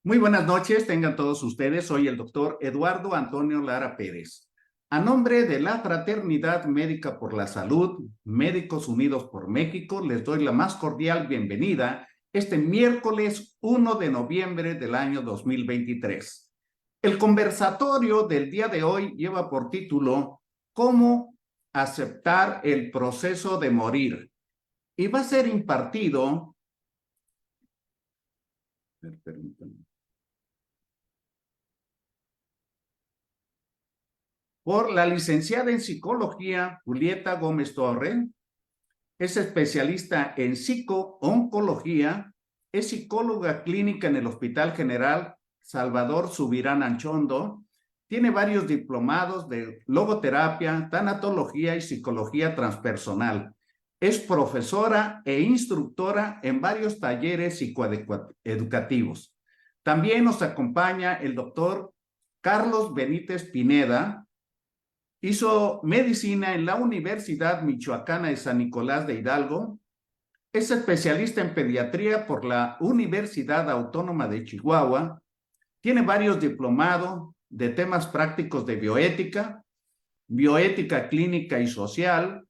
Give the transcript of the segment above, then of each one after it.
Muy buenas noches, tengan todos ustedes. Soy el doctor Eduardo Antonio Lara Pérez. A nombre de la Fraternidad Médica por la Salud, Médicos Unidos por México, les doy la más cordial bienvenida este miércoles 1 de noviembre del año 2023. El conversatorio del día de hoy lleva por título ¿Cómo aceptar el proceso de morir? Y va a ser impartido, permítanme, por la licenciada en psicología Julieta Gómez Torre. Es especialista en psico-oncología, es psicóloga clínica en el Hospital General Salvador Subirán Anchondo, tiene varios diplomados de logoterapia, tanatología y psicología transpersonal. Es profesora e instructora en varios talleres psicoeducativos. También nos acompaña el doctor Carlos Benítez Pineda. Hizo medicina en la Universidad Michoacana de San Nicolás de Hidalgo. Es especialista en pediatría por la Universidad Autónoma de Chihuahua. Tiene varios diplomados de temas prácticos de bioética, bioética clínica y social.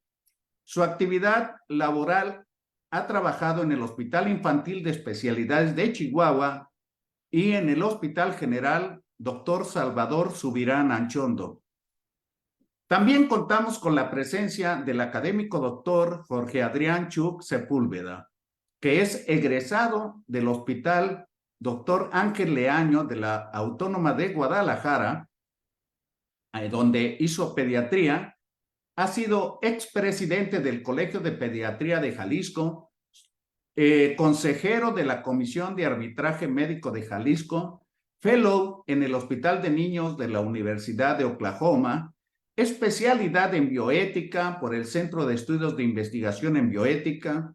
Su actividad laboral ha trabajado en el Hospital Infantil de Especialidades de Chihuahua y en el Hospital General Dr. Salvador Subirán Anchondo. También contamos con la presencia del académico doctor Jorge Adrián Chuc Sepúlveda, que es egresado del Hospital Doctor Ángel Leaño de la Autónoma de Guadalajara, donde hizo pediatría. Ha sido expresidente del Colegio de Pediatría de Jalisco, consejero de la Comisión de Arbitraje Médico de Jalisco, fellow en el Hospital de Niños de la Universidad de Oklahoma, especialidad en bioética por el Centro de Estudios de Investigación en Bioética,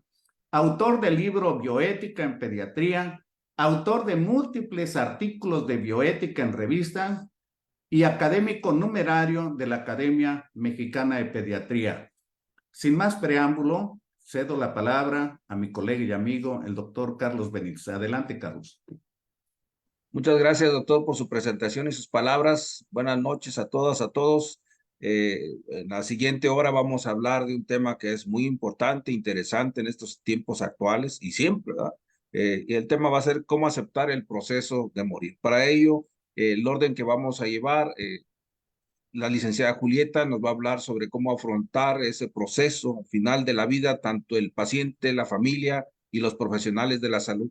autor del libro Bioética en Pediatría, autor de múltiples artículos de bioética en revistas y académico numerario de la Academia Mexicana de Pediatría. Sin más preámbulo, cedo la palabra a mi colega y amigo, el doctor Carlos Benítez. Adelante, Carlos. Muchas gracias, doctor, por su presentación y sus palabras. Buenas noches a todas, a todos. En la siguiente hora vamos a hablar de un tema que es muy importante, interesante en estos tiempos actuales y siempre, ¿verdad? Y el tema va a ser cómo aceptar el proceso de morir. Para ello, el orden que vamos a llevar, la licenciada Julieta nos va a hablar sobre cómo afrontar ese proceso final de la vida, tanto el paciente, la familia y los profesionales de la salud.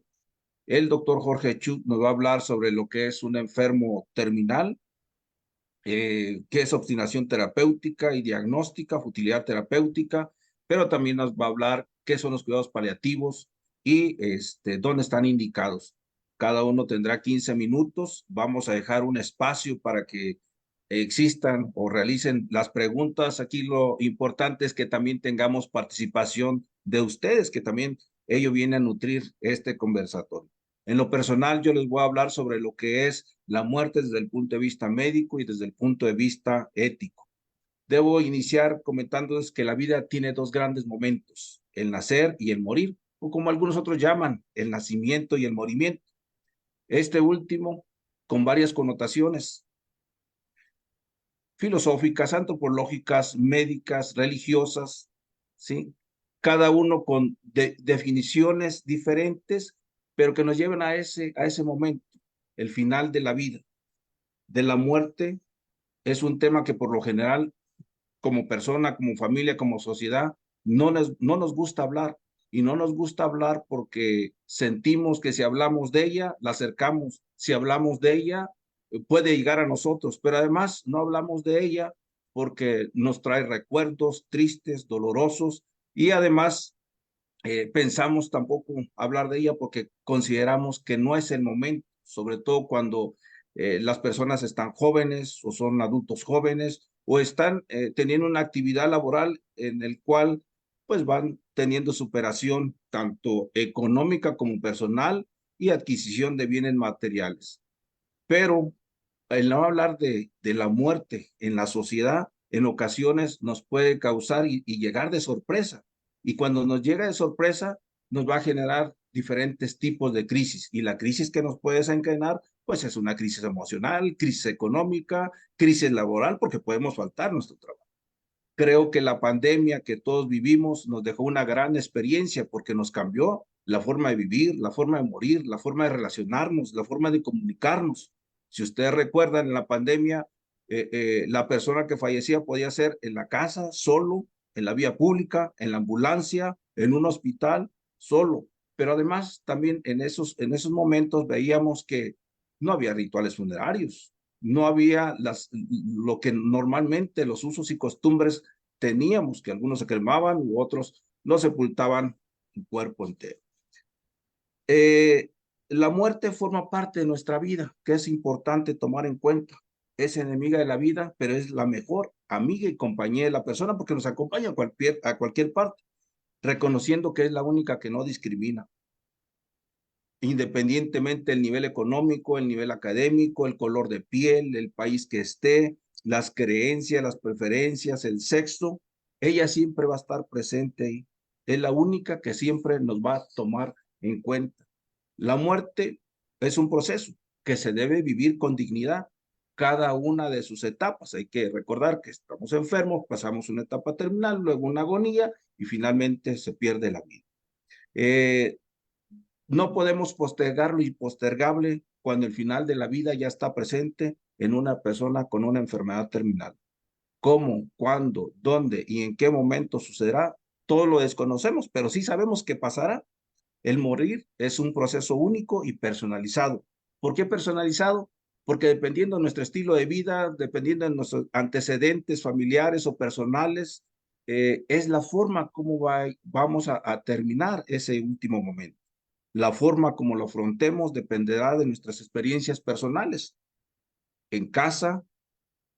El doctor Jorge Chuc nos va a hablar sobre lo que es un enfermo terminal, qué es obstinación terapéutica y diagnóstica, futilidad terapéutica, pero también nos va a hablar qué son los cuidados paliativos y dónde están indicados. Cada uno tendrá 15 minutos. Vamos a dejar un espacio para que existan o realicen las preguntas. Aquí lo importante es que también tengamos participación de ustedes, que también ello viene a nutrir este conversatorio. En lo personal, yo les voy a hablar sobre lo que es la muerte desde el punto de vista médico y desde el punto de vista ético. Debo iniciar comentándoles que la vida tiene dos grandes momentos, el nacer y el morir, o como algunos otros llaman, el nacimiento y el morimiento. Este último con varias connotaciones filosóficas, antropológicas, médicas, religiosas, ¿sí? Cada uno con definiciones diferentes, pero que nos llevan a ese momento, el final de la vida. De la muerte es un tema que por lo general, como persona, como familia, como sociedad, no nos gusta hablar. Y no nos gusta hablar porque sentimos que si hablamos de ella, la acercamos. Si hablamos de ella, puede llegar a nosotros, pero además no hablamos de ella porque nos trae recuerdos tristes, dolorosos, y además pensamos tampoco hablar de ella porque consideramos que no es el momento, sobre todo cuando las personas están jóvenes o son adultos jóvenes o están teniendo una actividad laboral en el cual pues van teniendo superación tanto económica como personal y adquisición de bienes materiales. Pero el no hablar de la muerte en la sociedad en ocasiones nos puede causar y llegar de sorpresa. Y cuando nos llega de sorpresa, nos va a generar diferentes tipos de crisis, y la crisis que nos puede desencadenar, pues es una crisis emocional, crisis económica, crisis laboral, porque podemos faltar nuestro trabajo. Creo que la pandemia que todos vivimos nos dejó una gran experiencia porque nos cambió la forma de vivir, la forma de morir, la forma de relacionarnos, la forma de comunicarnos. Si ustedes recuerdan, en la pandemia, la persona que fallecía podía ser en la casa, solo, en la vía pública, en la ambulancia, en un hospital, solo. Pero además, también en esos momentos veíamos que no había rituales funerarios, no había lo que normalmente los usos y costumbres teníamos, que algunos se cremaban u otros no sepultaban el cuerpo entero. La muerte forma parte de nuestra vida, que es importante tomar en cuenta. Es enemiga de la vida, pero es la mejor amiga y compañera de la persona porque nos acompaña a cualquier parte, reconociendo que es la única que no discrimina, independientemente del nivel económico, el nivel académico, el color de piel, el país que esté, las creencias, las preferencias, el sexo. Ella siempre va a estar presente ahí. Es la única que siempre nos va a tomar en cuenta. La muerte es un proceso que se debe vivir con dignidad, cada una de sus etapas. Hay que recordar que estamos enfermos, pasamos una etapa terminal, luego una agonía y finalmente se pierde la vida. No podemos postergar lo impostergable cuando el final de la vida ya está presente en una persona con una enfermedad terminal. ¿Cómo, cuándo, dónde y en qué momento sucederá? Todo lo desconocemos, pero sí sabemos que pasará. El morir es un proceso único y personalizado. ¿Por qué personalizado? Porque dependiendo de nuestro estilo de vida, dependiendo de nuestros antecedentes familiares o personales, es la forma como vamos a terminar ese último momento. La forma como lo afrontemos dependerá de nuestras experiencias personales, en casa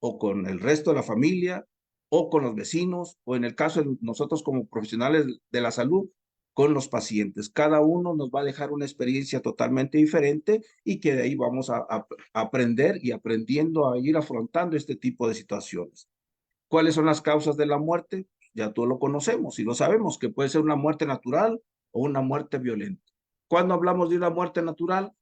o con el resto de la familia o con los vecinos o en el caso de nosotros como profesionales de la salud, con los pacientes. Cada uno nos va a dejar una experiencia totalmente diferente y que de ahí vamos a aprender y aprendiendo a ir afrontando este tipo de situaciones. ¿Cuáles son las causas de la muerte? Ya todos lo conocemos y lo sabemos, que puede ser una muerte natural o una muerte violenta. Cuando hablamos de una muerte natural,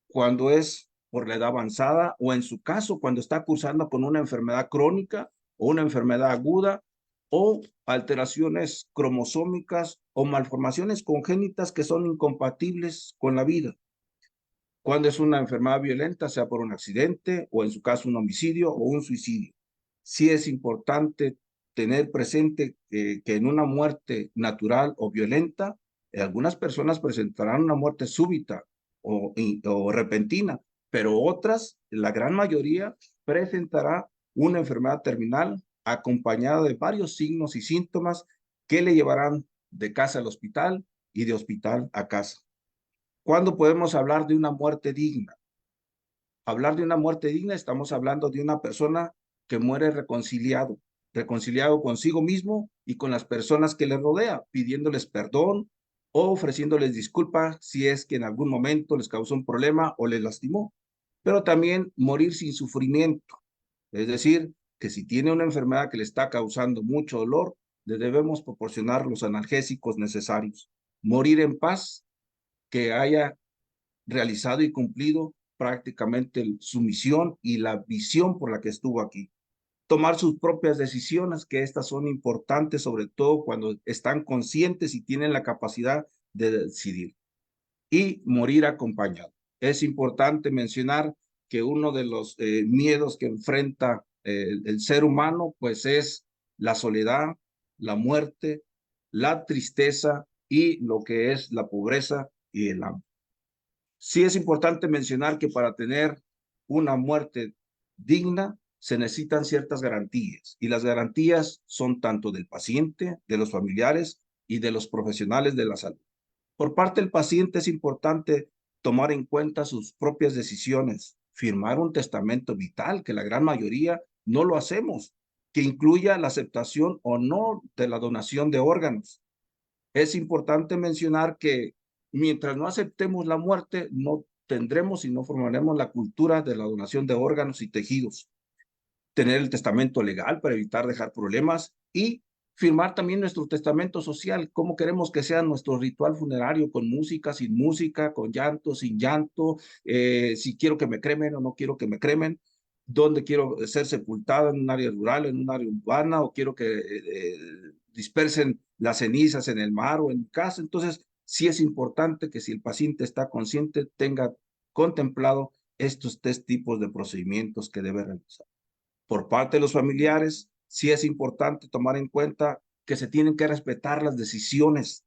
cuando es por la edad avanzada o en su caso cuando está cursando con una enfermedad crónica o una enfermedad aguda o alteraciones cromosómicas o malformaciones congénitas que son incompatibles con la vida. Cuando es una enfermedad violenta, sea por un accidente o en su caso un homicidio o un suicidio. Sí es importante tener presente que en una muerte natural o violenta, algunas personas presentarán una muerte súbita o repentina, pero otras, la gran mayoría, presentará una enfermedad terminal acompañada de varios signos y síntomas que le llevarán de casa al hospital y de hospital a casa. ¿Cuándo podemos hablar de una muerte digna? Hablar de una muerte digna, estamos hablando de una persona que muere reconciliado consigo mismo y con las personas que le rodea, pidiéndoles perdón o ofreciéndoles disculpas si es que en algún momento les causó un problema o les lastimó. Pero también morir sin sufrimiento, es decir, que si tiene una enfermedad que le está causando mucho dolor, le debemos proporcionar los analgésicos necesarios. Morir en paz, que haya realizado y cumplido prácticamente su misión y la visión por la que estuvo aquí. Tomar sus propias decisiones, que estas son importantes, sobre todo cuando están conscientes y tienen la capacidad de decidir. Y morir acompañado. Es importante mencionar que uno de los miedos que enfrenta el ser humano, pues es la soledad, la muerte, la tristeza y lo que es la pobreza y el hambre. Sí es importante mencionar que para tener una muerte digna se necesitan ciertas garantías y las garantías son tanto del paciente, de los familiares y de los profesionales de la salud. Por parte del paciente es importante tomar en cuenta sus propias decisiones, firmar un testamento vital, que la gran mayoría no lo hacemos, que incluya la aceptación o no de la donación de órganos. Es importante mencionar que mientras no aceptemos la muerte, no tendremos y no formaremos la cultura de la donación de órganos y tejidos. Tener el testamento legal para evitar dejar problemas y firmar también nuestro testamento social, cómo queremos que sea nuestro ritual funerario, con música, sin música, con llanto, sin llanto, si quiero que me cremen o no quiero que me cremen, dónde quiero ser sepultado, en un área rural, en un área urbana, o quiero que dispersen las cenizas en el mar o en casa. Entonces, sí es importante que si el paciente está consciente, tenga contemplado estos tres tipos de procedimientos que debe realizar. Por parte de los familiares, sí es importante tomar en cuenta que se tienen que respetar las decisiones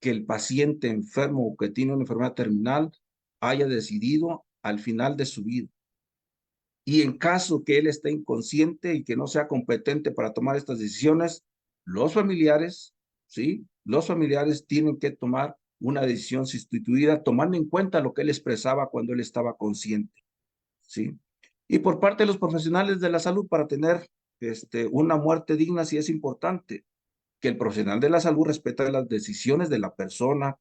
que el paciente enfermo o que tiene una enfermedad terminal haya decidido al final de su vida. Y en caso que él esté inconsciente y que no sea competente para tomar estas decisiones, los familiares, ¿sí? Los familiares tienen que tomar una decisión sustituida tomando en cuenta lo que él expresaba cuando él estaba consciente, ¿sí? Y por parte de los profesionales de la salud, para tener una muerte digna, sí es importante que el profesional de la salud respete las decisiones de la persona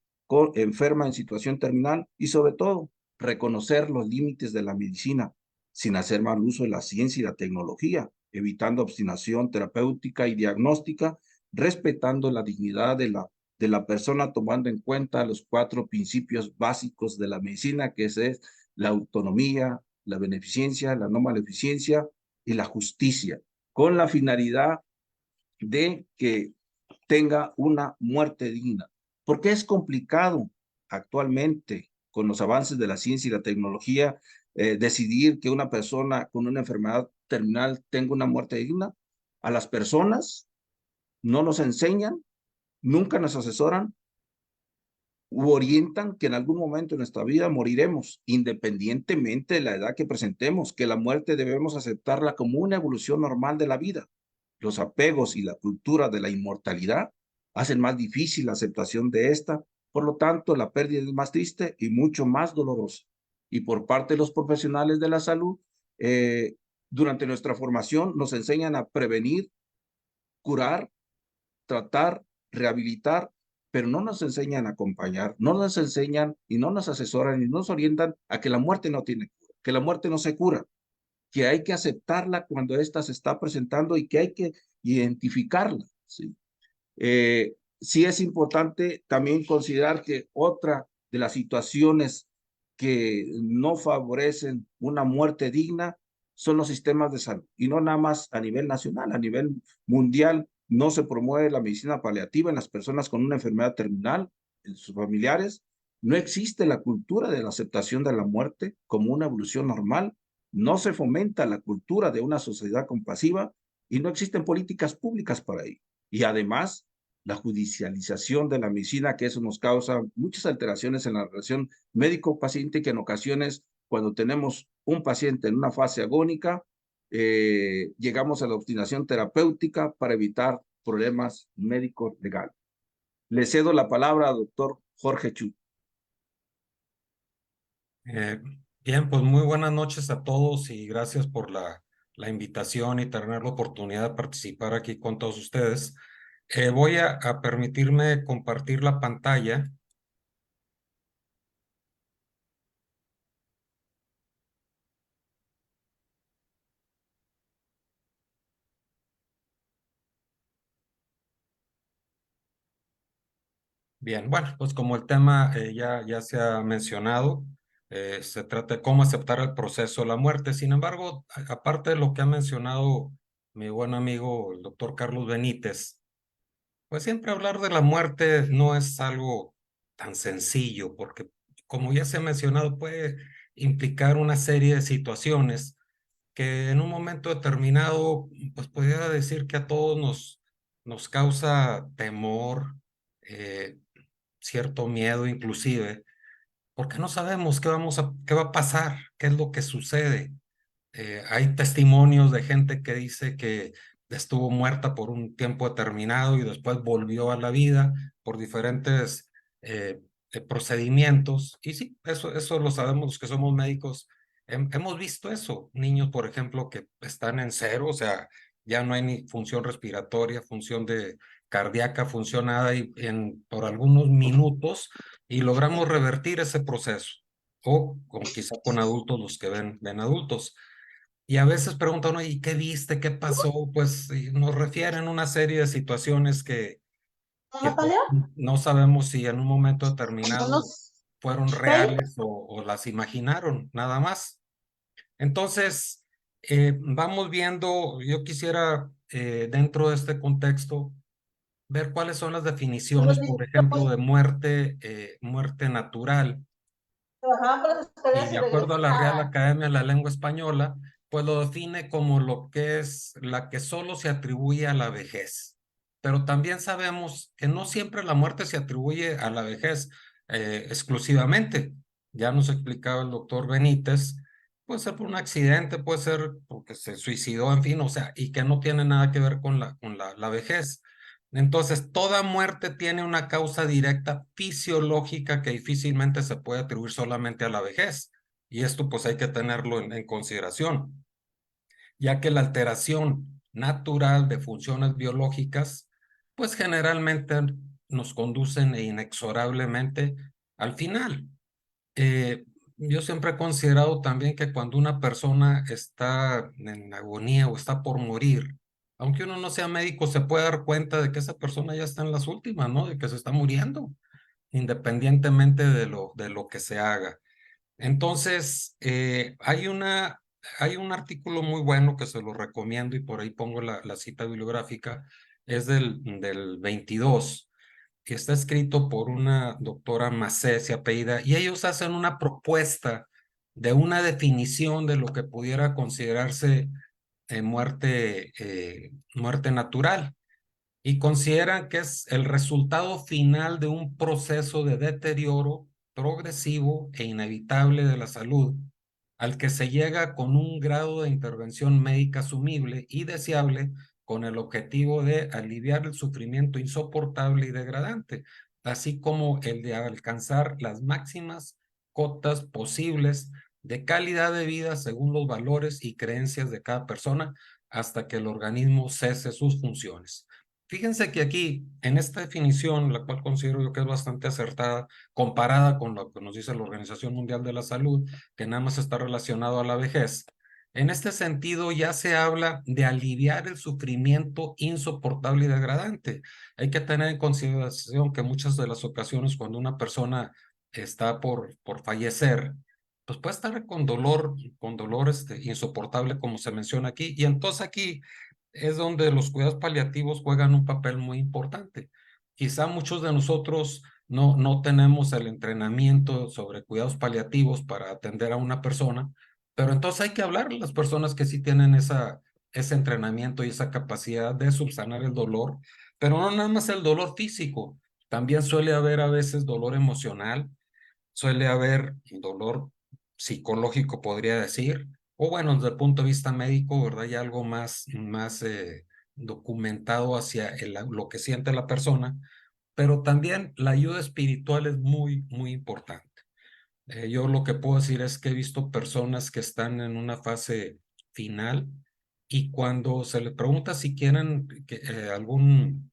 enferma en situación terminal y sobre todo reconocer los límites de la medicina sin hacer mal uso de la ciencia y la tecnología, evitando obstinación terapéutica y diagnóstica, respetando la dignidad de la persona, tomando en cuenta los 4 principios básicos de la medicina, que es la autonomía, la beneficencia, la no maleficencia y la justicia, con la finalidad de que tenga una muerte digna. Porque es complicado actualmente, con los avances de la ciencia y la tecnología, decidir que una persona con una enfermedad terminal tenga una muerte digna. A las personas no nos enseñan, nunca nos asesoran u orientan que en algún momento de nuestra vida moriremos, independientemente de la edad que presentemos, que la muerte debemos aceptarla como una evolución normal de la vida. Los apegos y la cultura de la inmortalidad hacen más difícil la aceptación de esta, por lo tanto, la pérdida es más triste y mucho más dolorosa. Y por parte de los profesionales de la salud, durante nuestra formación nos enseñan a prevenir, curar, tratar, rehabilitar, pero no nos enseñan a acompañar, no nos enseñan y no nos asesoran y no nos orientan a que la muerte no tiene cura, que la muerte no se cura, que hay que aceptarla cuando ésta se está presentando y que hay que identificarla, ¿sí? Sí es importante también considerar que otra de las situaciones que no favorecen una muerte digna son los sistemas de salud. Y no nada más a nivel nacional, a nivel mundial no se promueve la medicina paliativa en las personas con una enfermedad terminal, en sus familiares. No existe la cultura de la aceptación de la muerte como una evolución normal. No se fomenta la cultura de una sociedad compasiva y no existen políticas públicas para ello. Y además, la judicialización de la medicina, que eso nos causa muchas alteraciones en la relación médico-paciente, que en ocasiones, cuando tenemos un paciente en una fase agónica, llegamos a la obstinación terapéutica para evitar problemas médicos legales. Le cedo la palabra al doctor Jorge Chu. Bien, pues muy buenas noches a todos y gracias por la invitación y tener la oportunidad de participar aquí con todos ustedes. Voy a permitirme compartir la pantalla. Bien, bueno, pues como el tema ya se ha mencionado, se trata de cómo aceptar el proceso de la muerte. Sin embargo, aparte de lo que ha mencionado mi buen amigo el doctor Carlos Benítez, pues siempre hablar de la muerte no es algo tan sencillo, porque como ya se ha mencionado, puede implicar una serie de situaciones que en un momento determinado, pues podría decir que a todos nos causa temor, eh, cierto miedo inclusive, porque no sabemos qué va a pasar, qué es lo que sucede. Hay testimonios de gente que dice que estuvo muerta por un tiempo determinado y después volvió a la vida por diferentes procedimientos. Y sí, eso lo sabemos los que somos médicos. Hemos visto eso. Niños, por ejemplo, que están en cero, o sea, ya no hay ni función respiratoria, función de cardíaca, función nada, y por algunos minutos, y logramos revertir ese proceso. O quizá con adultos, los que ven adultos. Y a veces preguntan, uno, ¿y qué viste? ¿Qué pasó? Pues y nos refieren una serie de situaciones que pues, no sabemos si en un momento determinado fueron reales o las imaginaron, nada más. Entonces, vamos viendo, yo quisiera dentro de este contexto ver cuáles son las definiciones, por ejemplo, de muerte natural. Trabajaban por las escuelas Y y de acuerdo a la Real regresaban. Academia de la Lengua Española, pues lo define como lo que es la que solo se atribuye a la vejez. Pero también sabemos que no siempre la muerte se atribuye a la vejez exclusivamente. Ya nos explicaba el doctor Benítez, puede ser por un accidente, puede ser porque se suicidó, en fin, o sea, y que no tiene nada que ver con la vejez. Entonces, toda muerte tiene una causa directa fisiológica que difícilmente se puede atribuir solamente a la vejez. Y esto pues hay que tenerlo en consideración, ya que la alteración natural de funciones biológicas, pues generalmente nos conducen inexorablemente al final. Yo siempre he considerado también que cuando una persona está en agonía o está por morir, aunque uno no sea médico, se puede dar cuenta de que esa persona ya está en las últimas, ¿no? De que se está muriendo, independientemente de lo que se haga. Entonces, hay un artículo muy bueno que se lo recomiendo y por ahí pongo la cita bibliográfica, es del 22 que está escrito por una doctora Macé, se apellida, y ellos hacen una propuesta de una definición de lo que pudiera considerarse muerte natural, y consideran que es el resultado final de un proceso de deterioro progresivo e inevitable de la salud, al que se llega con un grado de intervención médica asumible y deseable con el objetivo de aliviar el sufrimiento insoportable y degradante, así como el de alcanzar las máximas cotas posibles de calidad de vida según los valores y creencias de cada persona hasta que el organismo cese sus funciones. Fíjense que aquí, en esta definición, la cual considero yo que es bastante acertada, comparada con lo que nos dice la Organización Mundial de la Salud, que nada más está relacionado a la vejez, en este sentido ya se habla de aliviar el sufrimiento insoportable y degradante. Hay que tener en consideración que muchas de las ocasiones cuando una persona está por fallecer, pues puede estar con dolor insoportable como se menciona aquí. Y entonces aquí es donde los cuidados paliativos juegan un papel muy importante. Quizá muchos de nosotros no tenemos el entrenamiento sobre cuidados paliativos para atender a una persona, pero entonces hay que hablar a las personas que sí tienen ese entrenamiento y esa capacidad de subsanar el dolor, pero no nada más el dolor físico, también suele haber a veces dolor emocional, suele haber dolor psicológico, podría decir, o bueno, desde el punto de vista médico, ¿verdad? Ya algo más documentado hacia lo que siente la persona, pero también la ayuda espiritual es muy importante. Yo lo que puedo decir es que he visto personas que están en una fase final y cuando se les pregunta si quieren algún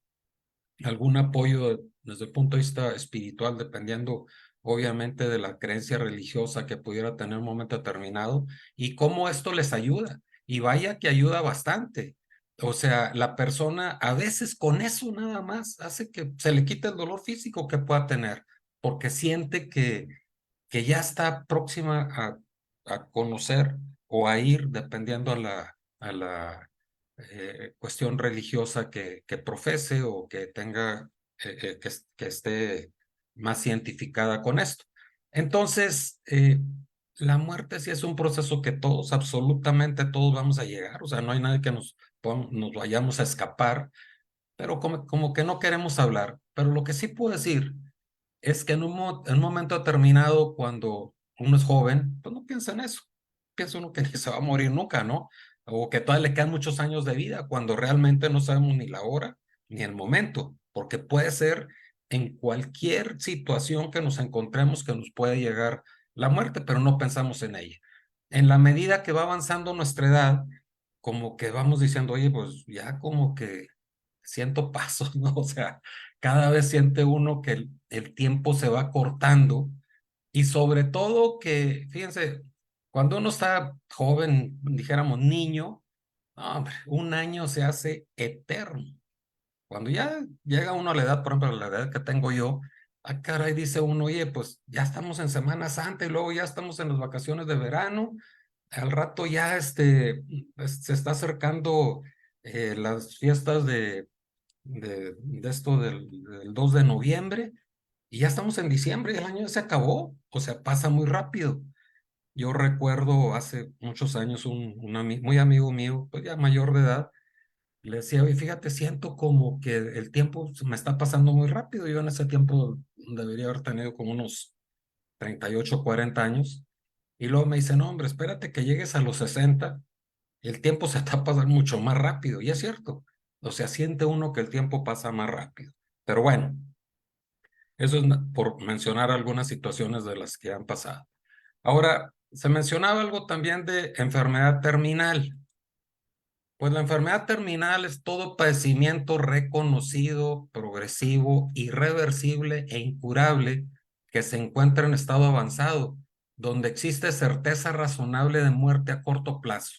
apoyo desde el punto de vista espiritual, dependiendo obviamente de la creencia religiosa que pudiera tener un momento determinado y cómo esto les ayuda. Y vaya que ayuda bastante. O sea, la persona a veces con eso nada más hace que se le quite el dolor físico que pueda tener, porque siente que ya está próxima a conocer o a ir, dependiendo a la cuestión religiosa que profese o que tenga, que esté más cientificada con esto. Entonces, la muerte sí es un proceso que todos, absolutamente todos vamos a llegar, o sea, no hay nadie que nos vayamos a escapar, pero como que no queremos hablar. Pero lo que sí puedo decir es que en un momento determinado, cuando uno es joven, pues no piensa en eso. Piensa uno que ni se va a morir nunca, ¿no? O que todavía le quedan muchos años de vida, cuando realmente no sabemos ni la hora ni el momento, porque puede ser en cualquier situación que nos encontremos que nos puede llegar la muerte, pero no pensamos en ella. En la medida que va avanzando nuestra edad, como que vamos diciendo, oye, pues ya como que siento pasos, ¿no? O sea, cada vez siente uno que el tiempo se va cortando y sobre todo que, fíjense, Cuando uno está joven, dijéramos niño, no, hombre, un año se hace eterno. Cuando ya llega uno a la edad, por ejemplo, a la edad que tengo yo, ah, caray, dice uno, oye, pues ya estamos en Semana Santa y luego ya estamos en las vacaciones de verano. Al rato ya se está acercando las fiestas de esto del 2 de noviembre y ya estamos en diciembre y el año ya se acabó. O sea, pasa muy rápido. Yo recuerdo hace muchos años muy amigo mío, pues ya mayor de edad, le decía, oye, fíjate, siento como que el tiempo se me está pasando muy rápido. Yo en ese tiempo debería haber tenido como unos 38, 40 años. Y luego me dice, no, hombre, espérate que llegues a los 60, el tiempo se está pasando mucho más rápido. Y es cierto. O sea, siente uno que el tiempo pasa más rápido. Pero bueno, eso es por mencionar algunas situaciones de las que han pasado. Ahora, se mencionaba algo también de enfermedad terminal. Pues la enfermedad terminal es todo padecimiento reconocido, progresivo, irreversible e incurable que se encuentra en estado avanzado, donde existe certeza razonable de muerte a corto plazo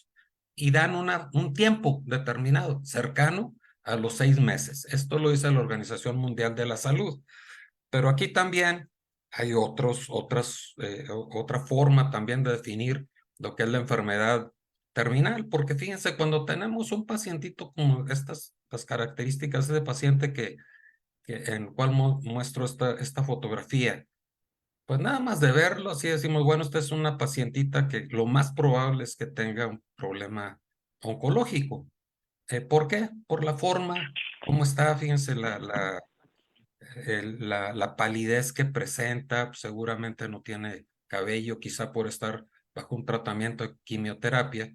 y dan un tiempo determinado, cercano a los 6 meses. Esto lo dice la Organización Mundial de la Salud. Pero aquí también hay otra forma también de definir lo que es la enfermedad terminal, porque fíjense, cuando tenemos un pacientito como las características de ese paciente en el cual muestro esta fotografía, pues nada más de verlo, así decimos, bueno, esta es una pacientita que lo más probable es que tenga un problema oncológico. ¿Por qué? Por la forma, cómo está, fíjense, la palidez que presenta, pues, seguramente no tiene cabello, quizá por estar bajo un tratamiento de quimioterapia.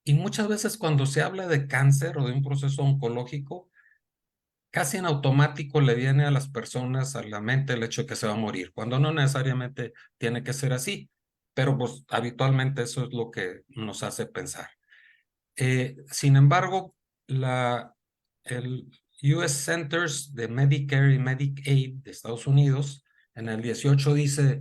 Y muchas veces cuando se habla de cáncer o de un proceso oncológico, casi en automático le viene a las personas a la mente el hecho de que se va a morir, cuando no necesariamente tiene que ser así, pero pues habitualmente eso es lo que nos hace pensar. Sin embargo, el US Centers de Medicare y Medicaid de Estados Unidos en el 18 dice,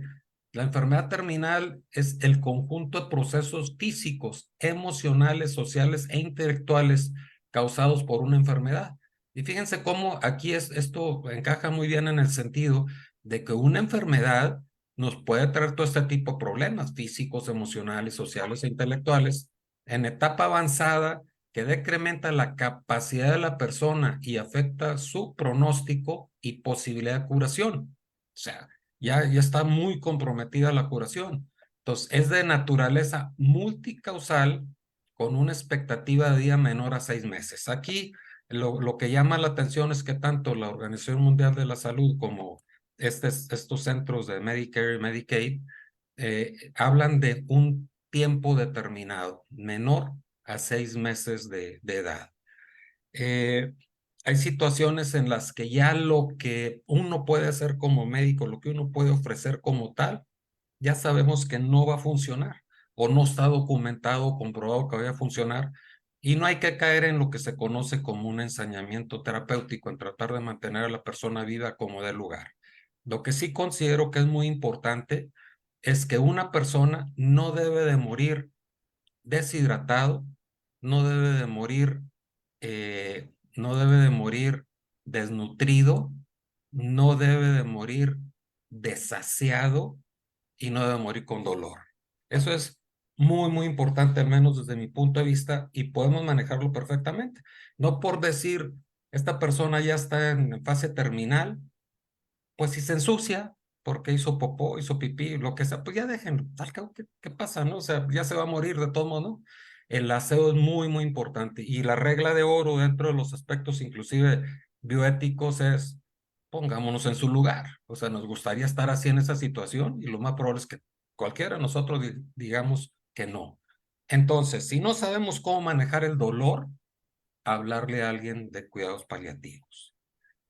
la enfermedad terminal es el conjunto de procesos físicos, emocionales, sociales e intelectuales causados por una enfermedad. Y fíjense cómo aquí esto encaja muy bien en el sentido de que una enfermedad nos puede traer todo este tipo de problemas físicos, emocionales, sociales e intelectuales en etapa avanzada que decrementa la capacidad de la persona y afecta su pronóstico y posibilidad de curación. O sea, ya está muy comprometida la curación. Entonces, es de naturaleza multicausal con una expectativa de vida menor a 6 meses. Aquí lo que llama la atención es que tanto la Organización Mundial de la Salud como estos centros de Medicare y Medicaid hablan de un tiempo determinado, menor a 6 meses de edad. Hay situaciones en las que ya lo que uno puede hacer como médico, lo que uno puede ofrecer como tal, ya sabemos que no va a funcionar o no está documentado o comprobado que vaya a funcionar y no hay que caer en lo que se conoce como un ensañamiento terapéutico, en tratar de mantener a la persona viva como dé lugar. Lo que sí considero que es muy importante es que una persona no debe de morir deshidratado, no debe de morir, no debe de morir desnutrido, no debe de morir desasiado y no debe morir con dolor. Eso es muy, muy importante, al menos desde mi punto de vista, y podemos manejarlo perfectamente. No por decir, esta persona ya está en fase terminal, pues si se ensucia, porque hizo popó, hizo pipí, lo que sea, pues ya déjenlo, al cabo, ¿qué pasa, no? O sea, ya se va a morir de todo modo, ¿no? El aseo es muy, muy importante y la regla de oro dentro de los aspectos inclusive bioéticos es pongámonos en su lugar, o sea, nos gustaría estar así en esa situación y lo más probable es que cualquiera de nosotros digamos que no. Entonces, si no sabemos cómo manejar el dolor, hablarle a alguien de cuidados paliativos.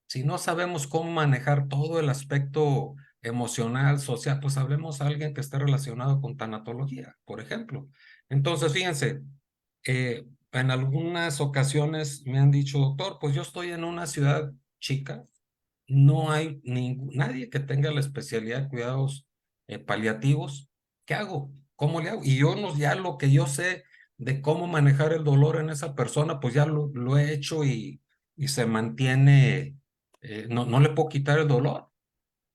Si no sabemos cómo manejar todo el aspecto emocional, social, pues hablemos a alguien que esté relacionado con tanatología, por ejemplo. Entonces, fíjense, en algunas ocasiones me han dicho, doctor, pues yo estoy en una ciudad chica, no hay nadie que tenga la especialidad de cuidados paliativos. ¿Qué hago? ¿Cómo le hago? Y yo no, ya lo que yo sé de cómo manejar el dolor en esa persona, pues ya lo he hecho y se mantiene, no le puedo quitar el dolor.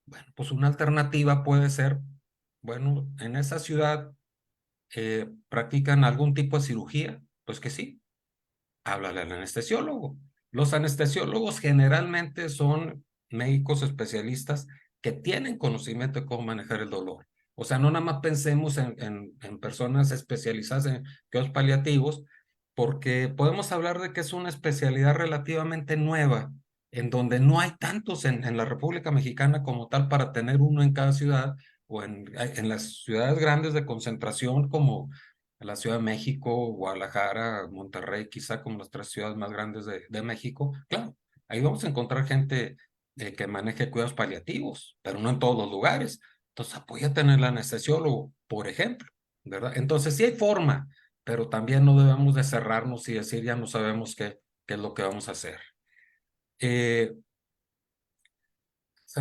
Bueno, pues una alternativa puede ser, bueno, en esa ciudad practican algún tipo de cirugía, pues que sí, háblale al anestesiólogo. Los anestesiólogos generalmente son médicos especialistas que tienen conocimiento de cómo manejar el dolor. O sea, no nada más pensemos en personas especializadas en cuidados paliativos, porque podemos hablar de que es una especialidad relativamente nueva, en donde no hay tantos en la República Mexicana como tal para tener uno en cada ciudad, o en las ciudades grandes de concentración como la Ciudad de México, Guadalajara, Monterrey, quizá como las 3 ciudades más grandes de México. Claro, ahí vamos a encontrar gente que maneje cuidados paliativos, pero no en todos los lugares. Entonces, apóyate en el anestesiólogo, por ejemplo, ¿verdad? Entonces, sí hay forma, pero también no debemos de cerrarnos y decir ya no sabemos qué es lo que vamos a hacer. Se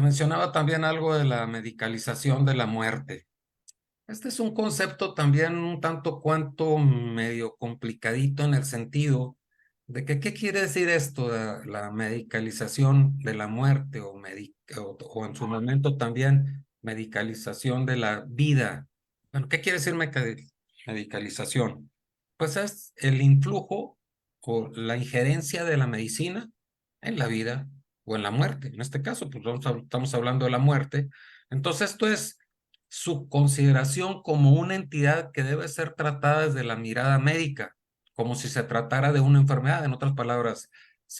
mencionaba también algo de la medicalización de la muerte. Este es un concepto también un tanto cuanto medio complicadito en el sentido de que, ¿qué quiere decir esto de la medicalización de la muerte o en su momento también medicalización de la vida? Bueno, ¿qué quiere decir medicalización? Pues es el influjo o la injerencia de la medicina en la vida o en la muerte. En este caso, pues estamos hablando de la muerte. Entonces, esto es su consideración como una entidad que debe ser tratada desde la mirada médica, como si se tratara de una enfermedad, en otras palabras,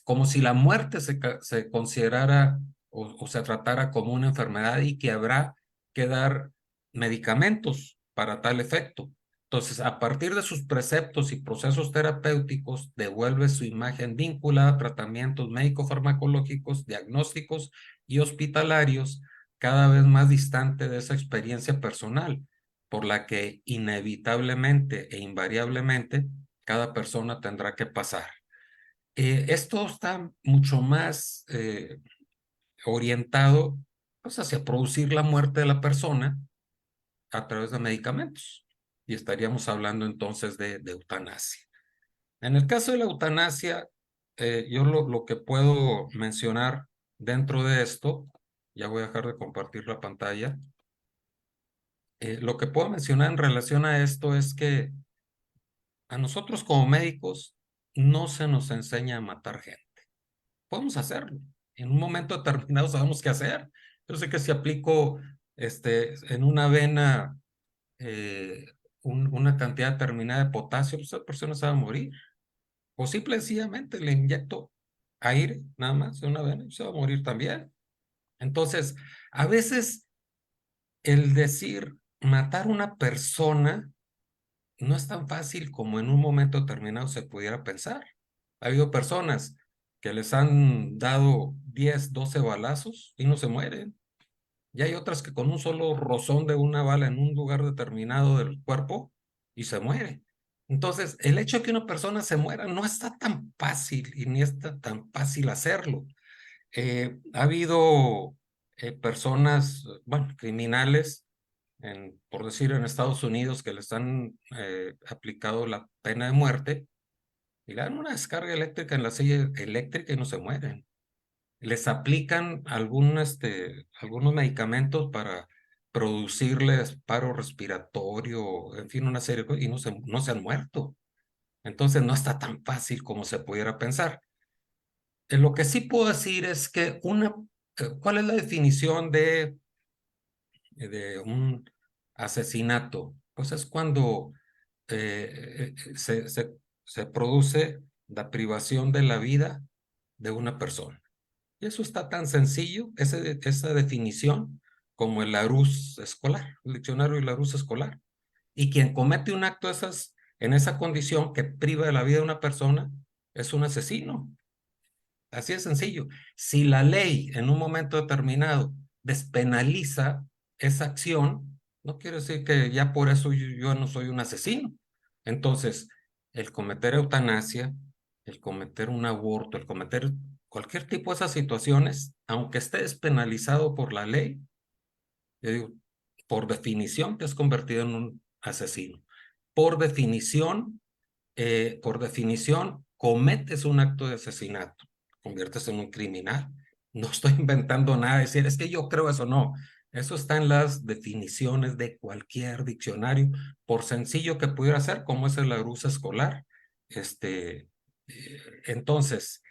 como si la muerte se considerara o se tratara como una enfermedad y que habrá que dar medicamentos para tal efecto. Entonces, a partir de sus preceptos y procesos terapéuticos, devuelve su imagen vinculada a tratamientos médico-farmacológicos, diagnósticos y hospitalarios cada vez más distante de esa experiencia personal, por la que inevitablemente e invariablemente cada persona tendrá que pasar. Esto está mucho más orientado pues, hacia producir la muerte de la persona a través de medicamentos. Y estaríamos hablando entonces de eutanasia. En el caso de la eutanasia, yo lo que puedo mencionar dentro de esto, ya voy a dejar de compartir la pantalla. Lo que puedo mencionar en relación a esto es que a nosotros como médicos no se nos enseña a matar gente. Podemos hacerlo. En un momento determinado sabemos qué hacer. Yo sé que si aplico en una vena una cantidad determinada de potasio, pues esa persona se va a morir. O simple y sencillamente le inyecto aire nada más en una vena y se va a morir también. Entonces, a veces el decir matar a una persona no es tan fácil como en un momento determinado se pudiera pensar. Ha habido personas que les han dado 10, 12 balazos y no se mueren. Y hay otras que con un solo rozón de una bala en un lugar determinado del cuerpo y se muere. Entonces, el hecho de que una persona se muera no está tan fácil y ni está tan fácil hacerlo. Ha habido personas, bueno, criminales por decir, en Estados Unidos que les han aplicado la pena de muerte y le dan una descarga eléctrica en la silla eléctrica y no se mueren. Les aplican algunos medicamentos para producirles paro respiratorio, en fin, una serie de cosas, y no se han muerto. Entonces no está tan fácil como se pudiera pensar. Lo que sí puedo decir es que ¿cuál es la definición de un asesinato? Pues es cuando se produce la privación de la vida de una persona. Y eso está tan sencillo, esa definición, como el Larousse escolar, el diccionario Larousse escolar. Y quien comete un acto en esa condición que priva de la vida de una persona es un asesino. Así de sencillo. Si la ley en un momento determinado despenaliza esa acción, no quiere decir que ya por eso yo no soy un asesino. Entonces, el cometer eutanasia, el cometer un aborto, el cometer cualquier tipo de esas situaciones, aunque esté despenalizado por la ley, yo digo, por definición te has convertido asesino. Por definición, cometes un acto de asesinato, conviertes en un criminal. No estoy inventando nada, decir, es que yo creo eso, no. Eso está en las definiciones de cualquier diccionario, por sencillo que pudiera ser, como es el Larousse escolar. Entonces,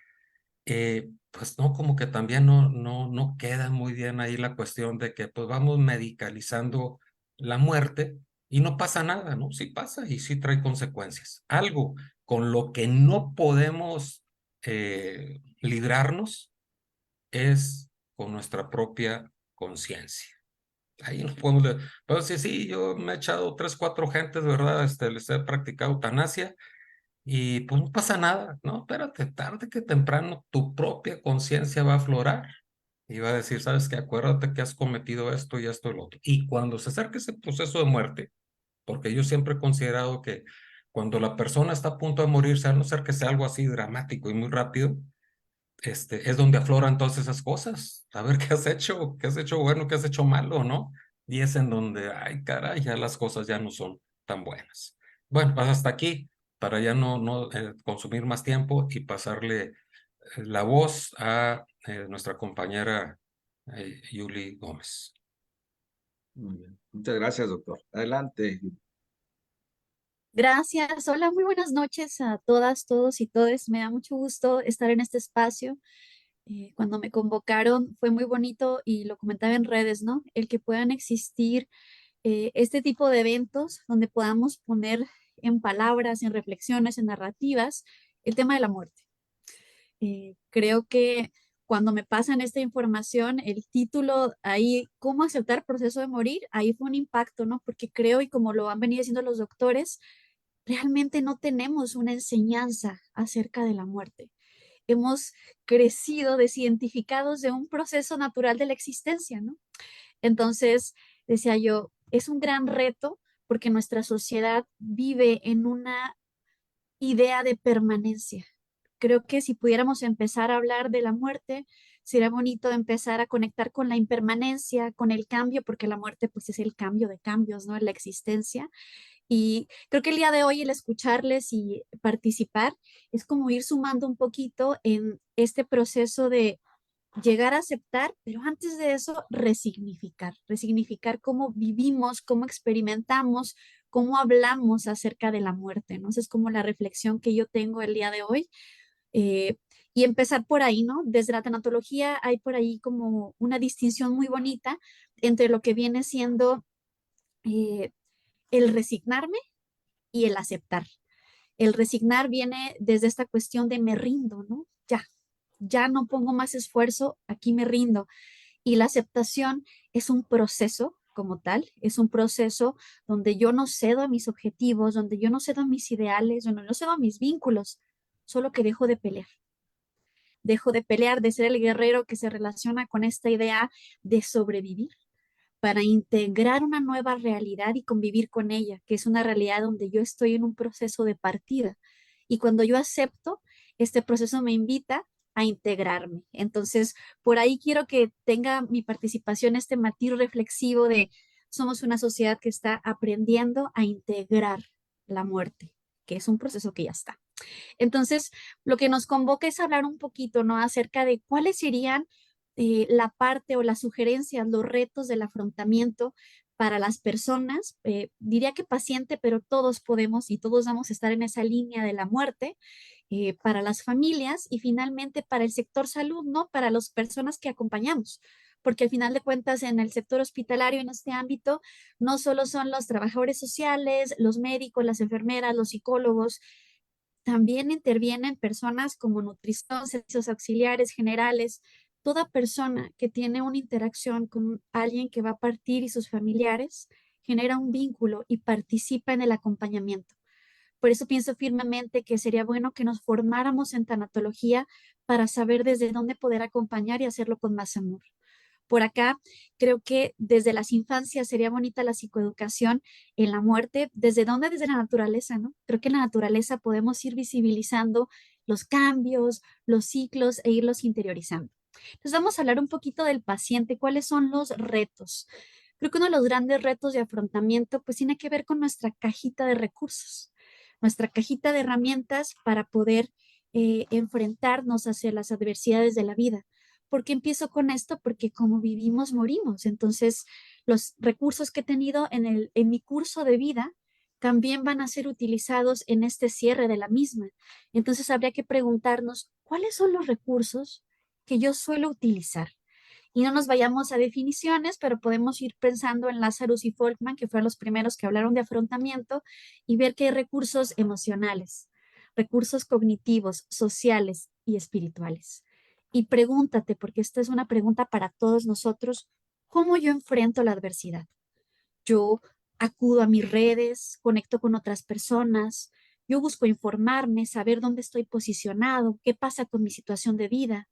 pues no, como que también no queda muy bien ahí la cuestión de que pues vamos medicalizando la muerte y no pasa nada, ¿no? Sí pasa y sí trae consecuencias. Algo con lo que no podemos librarnos es con nuestra propia conciencia. Ahí no podemos, pero sí, yo me he echado 3, 4 gentes, ¿verdad? Les he practicado eutanasia y pues no pasa nada, ¿no? Espérate, tarde que temprano tu propia conciencia va a aflorar y va a decir, ¿sabes qué? Acuérdate que has cometido esto y esto y lo otro. Y cuando se acerque ese proceso de muerte, porque yo siempre he considerado que cuando la persona está a punto de morirse, a no ser que sea algo así dramático y muy rápido, es donde afloran todas esas cosas. A ver qué has hecho bueno, qué has hecho malo, ¿no? Y es en donde, ay, caray, ya las cosas ya no son tan buenas. Bueno, pues hasta aquí, para ya no consumir más tiempo y pasarle la voz a nuestra compañera Yuli Gómez. Muy bien. Muchas gracias, doctor. Adelante. Gracias. Hola, muy buenas noches a todas, todos y todes. Me da mucho gusto estar en este espacio. Cuando me convocaron fue muy bonito y lo comentaba en redes, ¿no? El que puedan existir este tipo de eventos donde podamos poner en palabras, en reflexiones, en narrativas, el tema de la muerte. Creo que cuando me pasan esta información, el título ahí, ¿cómo aceptar el proceso de morir? Ahí fue un impacto, ¿no? Porque creo, y como lo han venido diciendo los doctores, realmente no tenemos una enseñanza acerca de la muerte. Hemos crecido desidentificados de un proceso natural de la existencia, ¿no? Entonces, decía yo, es un gran reto porque nuestra sociedad vive en una idea de permanencia. Creo que si pudiéramos empezar a hablar de la muerte, sería bonito empezar a conectar con la impermanencia, con el cambio, porque la muerte pues es el cambio de cambios, ¿no? En la existencia. Y creo que el día de hoy el escucharles y participar es como ir sumando un poquito en este proceso de llegar a aceptar, pero antes de eso, resignificar cómo vivimos, cómo experimentamos, cómo hablamos acerca de la muerte, ¿no? Esa es como la reflexión que yo tengo el día de hoy. eh, y empezar por ahí, ¿no? Desde la tanatología hay por ahí como una distinción muy bonita entre lo que viene siendo eh, el resignarme y el aceptar. El resignar viene desde esta cuestión de me rindo, ¿no? Ya no pongo más esfuerzo, aquí me rindo. Y la aceptación es un proceso como tal, es un proceso donde yo no cedo a mis objetivos, donde yo no cedo a mis ideales, donde no cedo a mis vínculos, solo que dejo de pelear. Dejo de pelear, de ser el guerrero que se relaciona con esta idea de sobrevivir para integrar una nueva realidad y convivir con ella, que es una realidad donde yo estoy en un proceso de partida. Y cuando yo acepto, este proceso me invita a integrarme. Entonces, por ahí quiero que tenga mi participación este matiz reflexivo de somos una sociedad que está aprendiendo a integrar la muerte, que es un proceso que ya está. Entonces, lo que nos convoca es hablar un poquito, ¿no? Acerca de cuáles serían la parte o las sugerencias, los retos del afrontamiento para las personas, diría que paciente, pero todos podemos y todos vamos a estar en esa línea de la muerte, para las familias y finalmente para el sector salud, ¿no? Para las personas que acompañamos. Porque al final de cuentas en el sector hospitalario, en este ámbito, no solo son los trabajadores sociales, los médicos, las enfermeras, los psicólogos, también intervienen personas como nutrición, servicios auxiliares generales, toda persona que tiene una interacción con alguien que va a partir y sus familiares genera un vínculo y participa en el acompañamiento. Por eso pienso firmemente que sería bueno que nos formáramos en tanatología para saber desde dónde poder acompañar y hacerlo con más amor. Por acá, creo que desde las infancias sería bonita la psicoeducación en la muerte. ¿Desde dónde? Desde la naturaleza, ¿no? Creo que en la naturaleza podemos ir visibilizando los cambios, los ciclos e irlos interiorizando. Entonces vamos a hablar un poquito del paciente, cuáles son los retos. Creo que uno de los grandes retos de afrontamiento pues tiene que ver con nuestra cajita de recursos, nuestra cajita de herramientas para poder enfrentarnos hacia las adversidades de la vida. ¿Por qué empiezo con esto? Porque como vivimos, morimos. Entonces, los recursos que he tenido en mi curso de vida también van a ser utilizados en este cierre de la misma. Entonces, habría que preguntarnos, ¿cuáles son los recursos que yo suelo utilizar? Y no nos vayamos a definiciones, pero podemos ir pensando en Lazarus y Folkman, que fueron los primeros que hablaron de afrontamiento, y ver que hay recursos emocionales, recursos cognitivos, sociales y espirituales. Y pregúntate, porque esta es una pregunta para todos nosotros, ¿cómo yo enfrento la adversidad? Yo acudo a mis redes, conecto con otras personas, yo busco informarme, saber dónde estoy posicionado, qué pasa con mi situación de vida.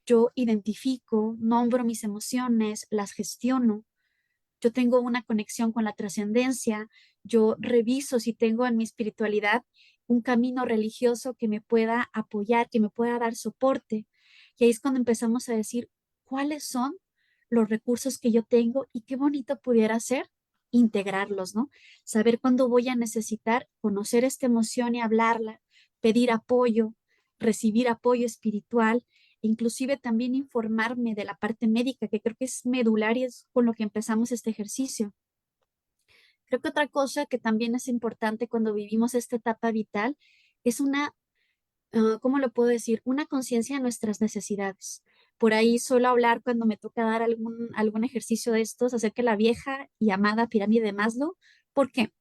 Yo identifico, nombro mis emociones, las gestiono. Yo tengo una conexión con la trascendencia. Yo reviso si tengo en mi espiritualidad un camino religioso que me pueda apoyar, que me pueda dar soporte. Y ahí es cuando empezamos a decir cuáles son los recursos que yo tengo y qué bonito pudiera ser integrarlos, ¿no? Saber cuándo voy a necesitar conocer esta emoción y hablarla, pedir apoyo, recibir apoyo espiritual, e inclusive también informarme de la parte médica, que creo que es medular y es con lo que empezamos este ejercicio. Creo que otra cosa que también es importante cuando vivimos esta etapa vital es una, ¿cómo lo puedo decir? Una conciencia de nuestras necesidades. Por ahí suelo hablar cuando me toca dar algún ejercicio de estos acerca de la vieja y amada pirámide de Maslow. ¿Por qué?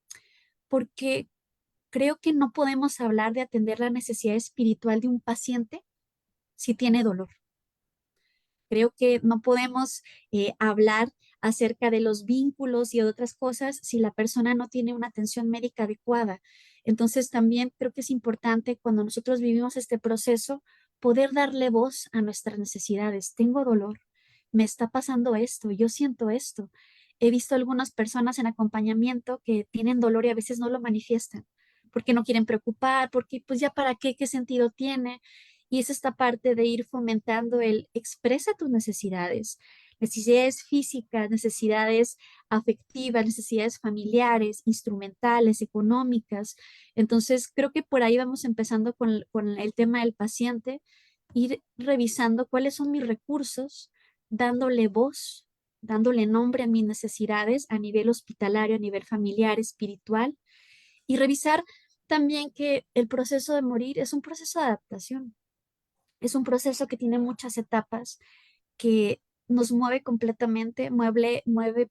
Porque creo que no podemos hablar de atender la necesidad espiritual de un paciente si tiene dolor. Creo que no podemos hablar acerca de los vínculos y otras cosas si la persona no tiene una atención médica adecuada. Entonces, también creo que es importante cuando nosotros vivimos este proceso poder darle voz a nuestras necesidades. Tengo dolor, me está pasando esto, yo siento esto. He visto algunas personas en acompañamiento que tienen dolor y a veces no lo manifiestan porque no quieren preocupar, porque pues ya para qué, qué sentido tiene. Y es esta parte de ir fomentando el expresa tus necesidades, necesidades físicas, necesidades afectivas, necesidades familiares, instrumentales, económicas. Entonces, creo que por ahí vamos empezando con el tema del paciente, ir revisando cuáles son mis recursos, dándole voz, dándole nombre a mis necesidades a nivel hospitalario, a nivel familiar, espiritual, y revisar también que el proceso de morir es un proceso de adaptación. Es un proceso que tiene muchas etapas, que nos mueve completamente,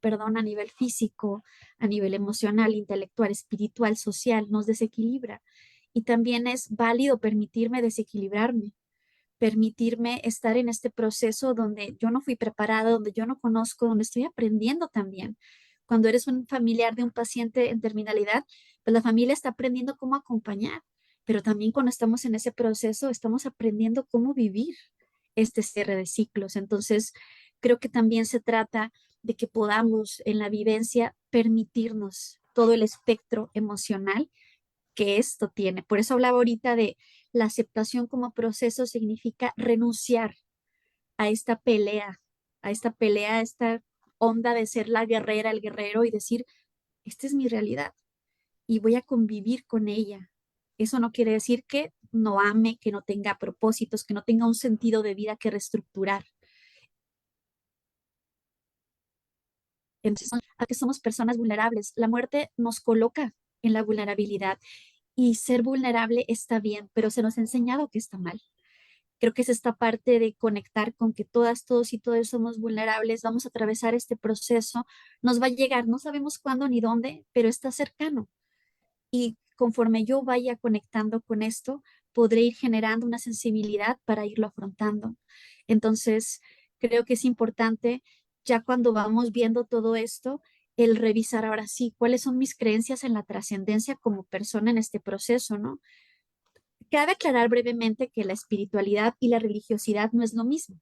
perdón, a nivel físico, a nivel emocional, intelectual, espiritual, social, nos desequilibra. Y también es válido permitirme desequilibrarme, permitirme estar en este proceso donde yo no fui preparada, donde yo no conozco, donde estoy aprendiendo también. Cuando eres un familiar de un paciente en terminalidad, pues la familia está aprendiendo cómo acompañar, pero también cuando estamos en ese proceso, estamos aprendiendo cómo vivir este cierre de ciclos. Entonces, creo que también se trata de que podamos en la vivencia permitirnos todo el espectro emocional que esto tiene. Por eso hablaba ahorita de la aceptación como proceso significa renunciar a esta pelea, a esta onda de ser la guerrera, el guerrero y decir, esta es mi realidad y voy a convivir con ella. Eso no quiere decir que no ame, que no tenga propósitos, que no tenga un sentido de vida que reestructurar. Entonces, a que somos personas vulnerables. La muerte nos coloca en la vulnerabilidad y ser vulnerable está bien, pero se nos ha enseñado que está mal. Creo que es esta parte de conectar con que todas, todos y todos somos vulnerables, vamos a atravesar este proceso, nos va a llegar, no sabemos cuándo ni dónde, pero está cercano. Y conforme yo vaya conectando con esto, podré ir generando una sensibilidad para irlo afrontando. Entonces, creo que es importante, ya cuando vamos viendo todo esto, el revisar ahora sí cuáles son mis creencias en la trascendencia como persona en este proceso, ¿no? Cabe aclarar brevemente que la espiritualidad y la religiosidad no es lo mismo.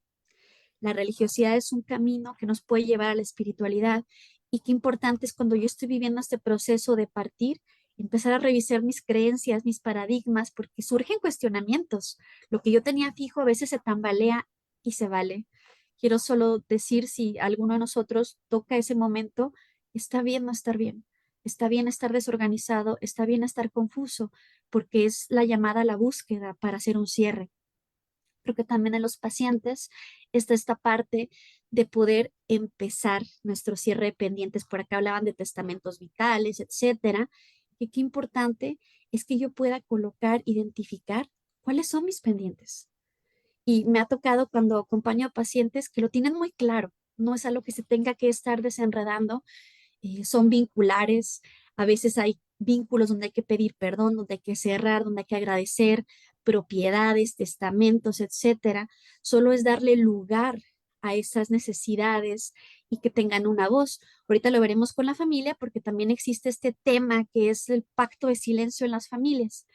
La religiosidad es un camino que nos puede llevar a la espiritualidad y qué importante es cuando yo estoy viviendo este proceso de partir, empezar a revisar mis creencias, mis paradigmas, porque surgen cuestionamientos. Lo que yo tenía fijo a veces se tambalea y se vale. Quiero solo decir si alguno de nosotros toca ese momento, está bien no estar bien, está bien estar desorganizado, está bien estar confuso, porque es la llamada a la búsqueda para hacer un cierre. Creo que también en los pacientes está esta parte de poder empezar nuestro cierre de pendientes. Por acá hablaban de testamentos vitales, etcétera. Y qué importante es que yo pueda colocar, identificar cuáles son mis pendientes. Y me ha tocado cuando acompaño a pacientes que lo tienen muy claro. No es algo que se tenga que estar desenredando, son vinculares. A veces hay vínculos donde hay que pedir perdón, donde hay que cerrar, donde hay que agradecer, propiedades, testamentos, etcétera. Solo es darle lugar a esas necesidades y que tengan una voz. Ahorita lo veremos con la familia porque también existe este tema que es el pacto de silencio en las familias.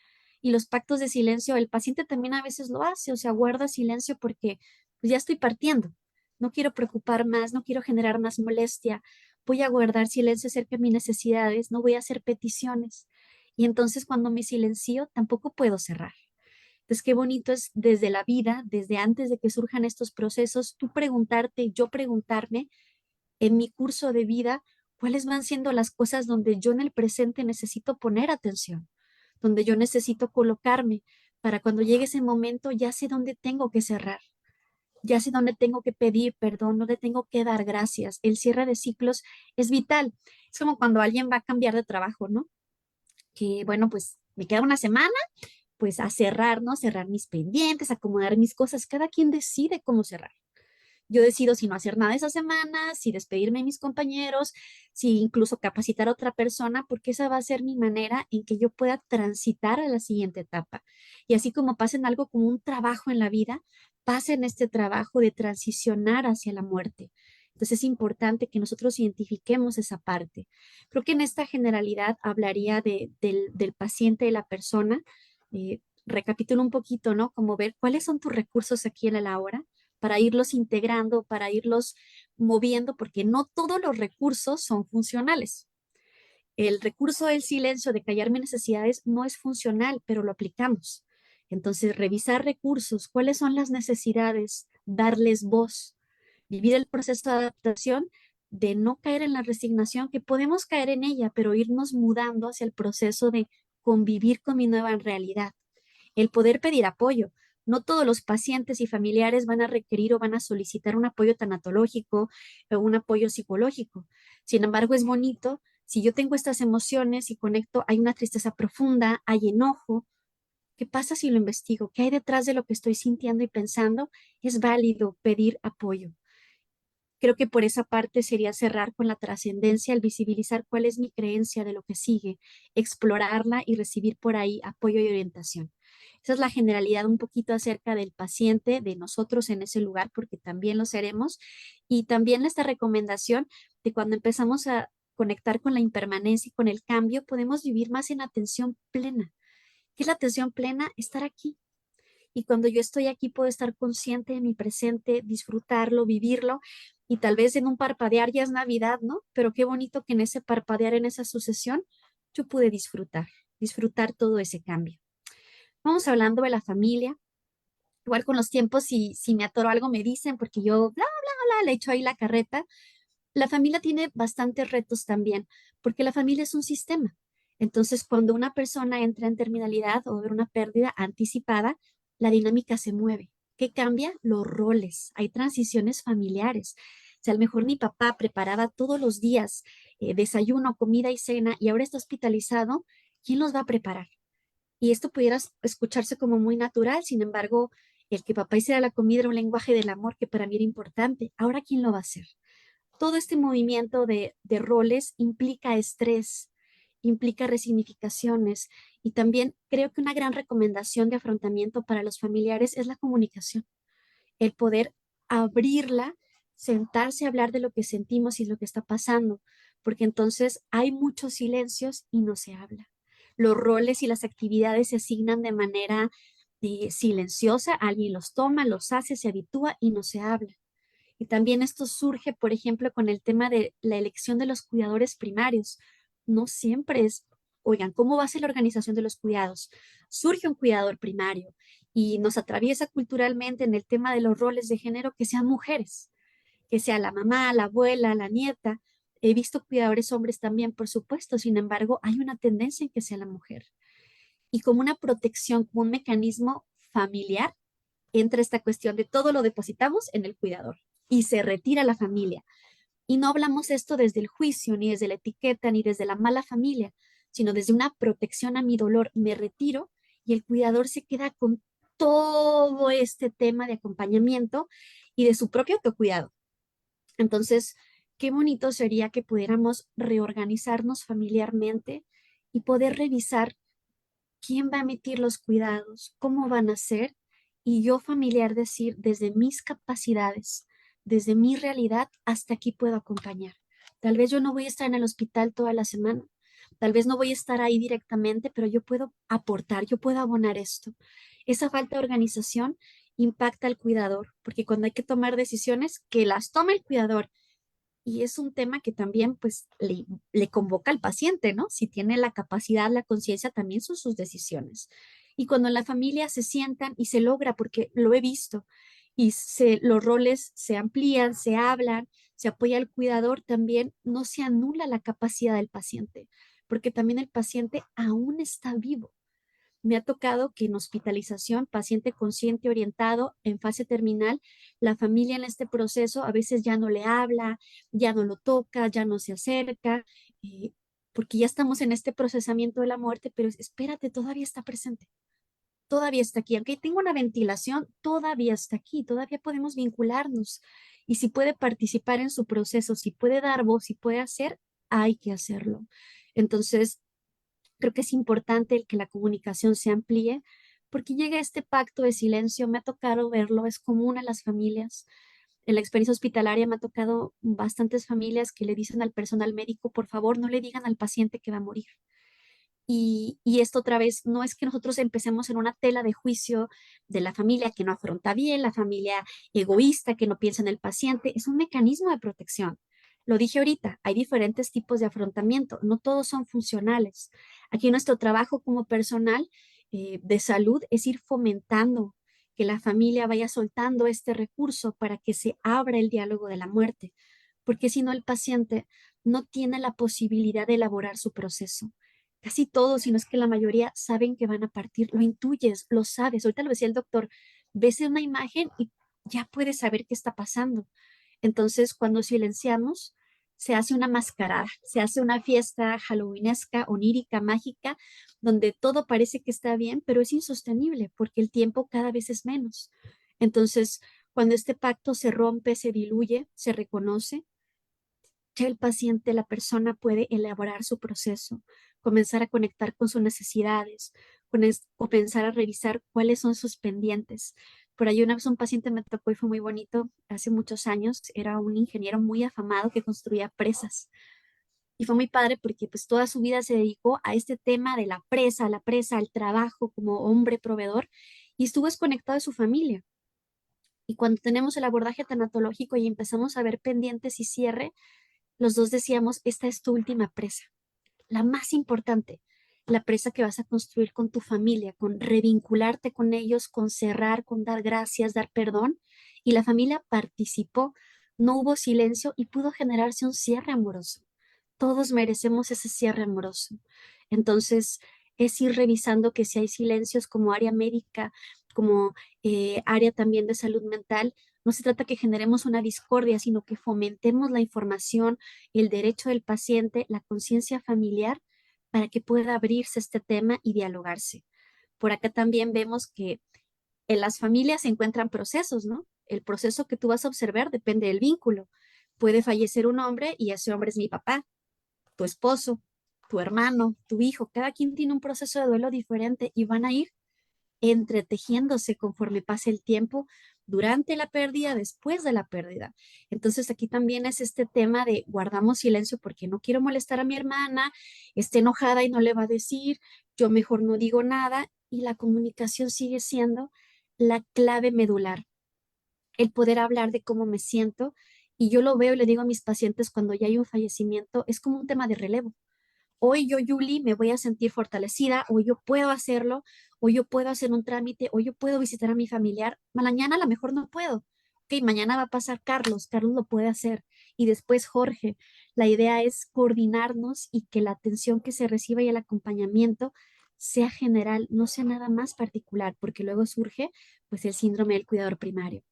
Y los pactos de silencio, el paciente también a veces lo hace, o sea, guarda silencio porque pues ya estoy partiendo. No quiero preocupar más, no quiero generar más molestia, voy a guardar silencio acerca de mis necesidades, no voy a hacer peticiones. Y entonces cuando me silencio, tampoco puedo cerrar. Entonces, qué bonito es desde la vida, desde antes de que surjan estos procesos, tú preguntarte, yo preguntarme en mi curso de vida, cuáles van siendo las cosas donde yo en el presente necesito poner atención, donde yo necesito colocarme para cuando llegue ese momento ya sé dónde tengo que cerrar. Ya sé dónde tengo que pedir perdón, dónde tengo que dar gracias. El cierre de ciclos es vital. Es como cuando alguien va a cambiar de trabajo, ¿no? Que bueno, pues me queda una semana, pues a cerrar, ¿no? Cerrar mis pendientes, acomodar mis cosas. Cada quien decide cómo cerrar. Yo decido si no hacer nada esa semana, si despedirme de mis compañeros, si incluso capacitar a otra persona, porque esa va a ser mi manera en que yo pueda transitar a la siguiente etapa. Y así como pasa en algo como un trabajo en la vida, pasa en este trabajo de transicionar hacia la muerte. Entonces es importante que nosotros identifiquemos esa parte. Creo que en esta generalidad hablaría del paciente, de la persona. Recapitulo un poquito, ¿no? Como ver cuáles son tus recursos aquí en el ahora para irlos integrando, para irlos moviendo, porque no todos los recursos son funcionales. El recurso del silencio, de callar mis necesidades, no es funcional, pero lo aplicamos. Entonces, revisar recursos, cuáles son las necesidades, darles voz, vivir el proceso de adaptación, de no caer en la resignación, que podemos caer en ella, pero irnos mudando hacia el proceso de convivir con mi nueva realidad. El poder pedir apoyo. No todos los pacientes y familiares van a requerir o van a solicitar un apoyo tanatológico o un apoyo psicológico. Sin embargo, es bonito si yo tengo estas emociones y conecto, hay una tristeza profunda, hay enojo. ¿Qué pasa si lo investigo? ¿Qué hay detrás de lo que estoy sintiendo y pensando? Es válido pedir apoyo. Creo que por esa parte sería cerrar con la trascendencia, el visibilizar cuál es mi creencia de lo que sigue, explorarla y recibir por ahí apoyo y orientación. Esa es la generalidad un poquito acerca del paciente, de nosotros en ese lugar, porque también lo seremos. Y también esta recomendación de cuando empezamos a conectar con la impermanencia y con el cambio, podemos vivir más en atención plena. ¿Qué es la atención plena? Estar aquí. Y cuando yo estoy aquí puedo estar consciente de mi presente, disfrutarlo, vivirlo y tal vez en un parpadear ya es Navidad, ¿no? Pero qué bonito que en ese parpadear, en esa sucesión, yo pude disfrutar todo ese cambio. Vamos hablando de la familia. Igual con los tiempos, si me atoro algo me dicen, porque yo, bla, bla, bla, le echo ahí la carreta. La familia tiene bastantes retos también, porque la familia es un sistema. Entonces, cuando una persona entra en terminalidad o ver una pérdida anticipada, la dinámica se mueve. ¿Qué cambia? Los roles. Hay transiciones familiares. O sea, a lo mejor mi papá preparaba todos los días desayuno, comida y cena y ahora está hospitalizado. ¿Quién los va a preparar? Y esto pudiera escucharse como muy natural, sin embargo, el que papá hiciera la comida era un lenguaje del amor que para mí era importante. Ahora, ¿quién lo va a hacer? Todo este movimiento de roles implica estrés, implica resignificaciones y también creo que una gran recomendación de afrontamiento para los familiares es la comunicación, el poder abrirla, sentarse a hablar de lo que sentimos y lo que está pasando, porque entonces hay muchos silencios y no se habla. Los roles y las actividades se asignan de manera silenciosa, alguien los toma, los hace, se habitúa y no se habla. Y también esto surge, por ejemplo, con el tema de la elección de los cuidadores primarios. No siempre es, oigan, ¿cómo va a ser la organización de los cuidados? Surge un cuidador primario y nos atraviesa culturalmente en el tema de los roles de género que sean mujeres, que sea la mamá, la abuela, la nieta. He visto cuidadores hombres también, por supuesto, sin embargo, hay una tendencia en que sea la mujer. Y como una protección, como un mecanismo familiar, entra esta cuestión de todo lo depositamos en el cuidador y se retira la familia. Y no hablamos esto desde el juicio, ni desde la etiqueta, ni desde la mala familia, sino desde una protección a mi dolor. Me retiro y el cuidador se queda con todo este tema de acompañamiento y de su propio autocuidado. Entonces, qué bonito sería que pudiéramos reorganizarnos familiarmente y poder revisar quién va a emitir los cuidados, cómo van a ser, y yo familiar decir desde mis capacidades, desde mi realidad, hasta aquí puedo acompañar. Tal vez yo no voy a estar en el hospital toda la semana, tal vez no voy a estar ahí directamente, pero yo puedo aportar, yo puedo abonar esto. Esa falta de organización impacta al cuidador, porque cuando hay que tomar decisiones, que las tome el cuidador, y es un tema que también pues le convoca al paciente, ¿no? Si tiene la capacidad, la conciencia, también son sus decisiones. Y cuando en la familia se sientan y se logra, porque lo he visto, y los roles se amplían, se hablan, se apoya al cuidador, también no se anula la capacidad del paciente, porque también el paciente aún está vivo. Me ha tocado que en hospitalización, paciente consciente orientado en fase terminal, la familia en este proceso a veces ya no le habla, ya no lo toca, ya no se acerca, eh, porque ya estamos en este procesamiento de la muerte, pero espérate, todavía está presente, todavía está aquí. Aunque tenga una ventilación, todavía está aquí, todavía podemos vincularnos. Y si puede participar en su proceso, si puede dar voz, si puede hacer, hay que hacerlo. Entonces, creo que es importante el que la comunicación se amplíe, porque llega este pacto de silencio, me ha tocado verlo, es común en las familias. En la experiencia hospitalaria me ha tocado bastantes familias que le dicen al personal médico, por favor, no le digan al paciente que va a morir. Y esto otra vez, no es que nosotros empecemos en una tela de juicio de la familia que no afronta bien, la familia egoísta que no piensa en el paciente, es un mecanismo de protección. Lo dije ahorita, hay diferentes tipos de afrontamiento, no todos son funcionales. Aquí nuestro trabajo como personal de salud es ir fomentando que la familia vaya soltando este recurso para que se abra el diálogo de la muerte, porque si no el paciente no tiene la posibilidad de elaborar su proceso. Casi todos, si no es que la mayoría, saben que van a partir, lo intuyes, lo sabes. Ahorita lo decía el doctor, ves una imagen y ya puedes saber qué está pasando. Entonces, cuando silenciamos, se hace una mascarada, se hace una fiesta halloweenesca, onírica, mágica, donde todo parece que está bien, pero es insostenible porque el tiempo cada vez es menos. Entonces, cuando este pacto se rompe, se diluye, se reconoce, ya el paciente, la persona puede elaborar su proceso, comenzar a conectar con sus necesidades, comenzar a revisar cuáles son sus pendientes. Por ahí una vez un paciente me tocó y fue muy bonito, hace muchos años, era un ingeniero muy afamado que construía presas. Y fue muy padre porque pues toda su vida se dedicó a este tema de la presa, al trabajo como hombre proveedor y estuvo desconectado de su familia. Y cuando tenemos el abordaje tanatológico y empezamos a ver pendientes y cierre, los dos decíamos, esta es tu última presa, la más importante, la presa que vas a construir con tu familia, con revincularte con ellos, con cerrar, con dar gracias, dar perdón. Y la familia participó, no hubo silencio y pudo generarse un cierre amoroso. Todos merecemos ese cierre amoroso. Entonces, es ir revisando que si hay silencios como área médica, como área también de salud mental, no se trata que generemos una discordia, sino que fomentemos la información, el derecho del paciente, la conciencia familiar, para que pueda abrirse este tema y dialogarse. Por acá también vemos que en las familias se encuentran procesos, ¿no? El proceso que tú vas a observar depende del vínculo. Puede fallecer un hombre y ese hombre es mi papá, tu esposo, tu hermano, tu hijo. Cada quien tiene un proceso de duelo diferente y van a ir entretejiéndose conforme pase el tiempo durante la pérdida, después de la pérdida. Entonces aquí también es este tema de guardamos silencio porque no quiero molestar a mi hermana, está enojada y no le va a decir, yo mejor no digo nada y la comunicación sigue siendo la clave medular, el poder hablar de cómo me siento. Y yo lo veo y le digo a mis pacientes cuando ya hay un fallecimiento, es como un tema de relevo. Hoy yo, Yuli, me voy a sentir fortalecida, hoy yo puedo hacerlo, o yo puedo hacer un trámite, o yo puedo visitar a mi familiar. Mañana a lo mejor no puedo. Ok, mañana va a pasar Carlos, Carlos lo puede hacer. Y después Jorge. La idea es coordinarnos y que la atención que se reciba y el acompañamiento sea general, no sea nada más particular, porque luego surge pues el síndrome del cuidador primario.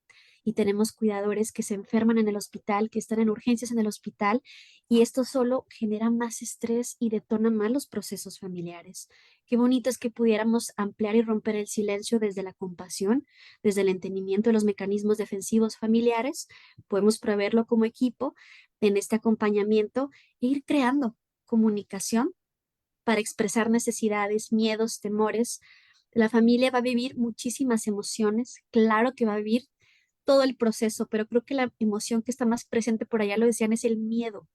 Y tenemos cuidadores que se enferman en el hospital, que están en urgencias en el hospital, y esto solo genera más estrés y detona más los procesos familiares. Qué bonito es que pudiéramos ampliar y romper el silencio desde la compasión, desde el entendimiento de los mecanismos defensivos familiares. Podemos preverlo como equipo en este acompañamiento e ir creando comunicación para expresar necesidades, miedos, temores. La familia va a vivir muchísimas emociones, claro que va a vivir todo el proceso, pero creo que la emoción que está más presente por allá, lo decían, es el miedo.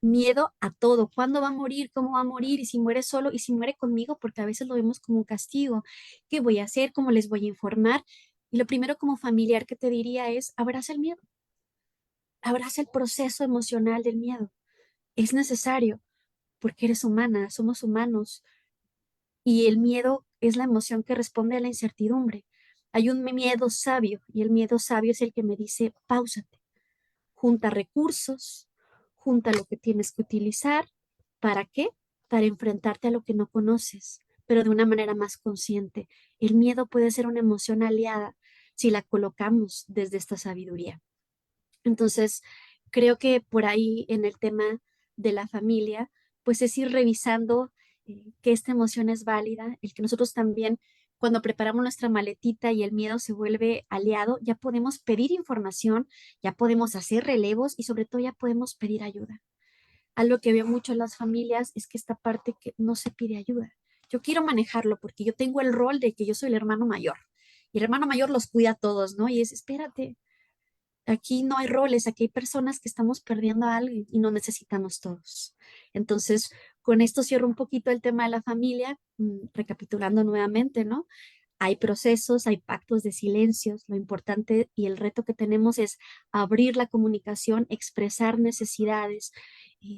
Miedo a todo. ¿Cuándo va a morir? ¿Cómo va a morir? Y si muere solo, y si muere conmigo, porque a veces lo vemos como un castigo. ¿Qué voy a hacer? ¿Cómo les voy a informar? Y lo primero como familiar que te diría es, abraza el miedo, abraza el proceso emocional del miedo. Es necesario porque eres humana, somos humanos, y el miedo es la emoción que responde a la incertidumbre. Hay un miedo sabio, y el miedo sabio es el que me dice, páusate, junta recursos, junta lo que tienes que utilizar. ¿Para qué? Para enfrentarte a lo que no conoces, pero de una manera más consciente. El miedo puede ser una emoción aliada si la colocamos desde esta sabiduría. Entonces, creo que por ahí en el tema de la familia, pues es ir revisando que esta emoción es válida, el que nosotros también, cuando preparamos nuestra maletita y el miedo se vuelve aliado, ya podemos pedir información, ya podemos hacer relevos y sobre todo ya podemos pedir ayuda. Algo que veo mucho en las familias es que esta parte que no se pide ayuda. Yo quiero manejarlo porque yo tengo el rol de que yo soy el hermano mayor y el hermano mayor los cuida a todos, ¿no? Y es, espérate, aquí no hay roles, aquí hay personas que estamos perdiendo a alguien y no necesitamos todos. Entonces, con esto cierro un poquito el tema de la familia, recapitulando nuevamente, ¿no? Hay procesos, hay pactos de silencios. Lo importante y el reto que tenemos es abrir la comunicación, expresar necesidades,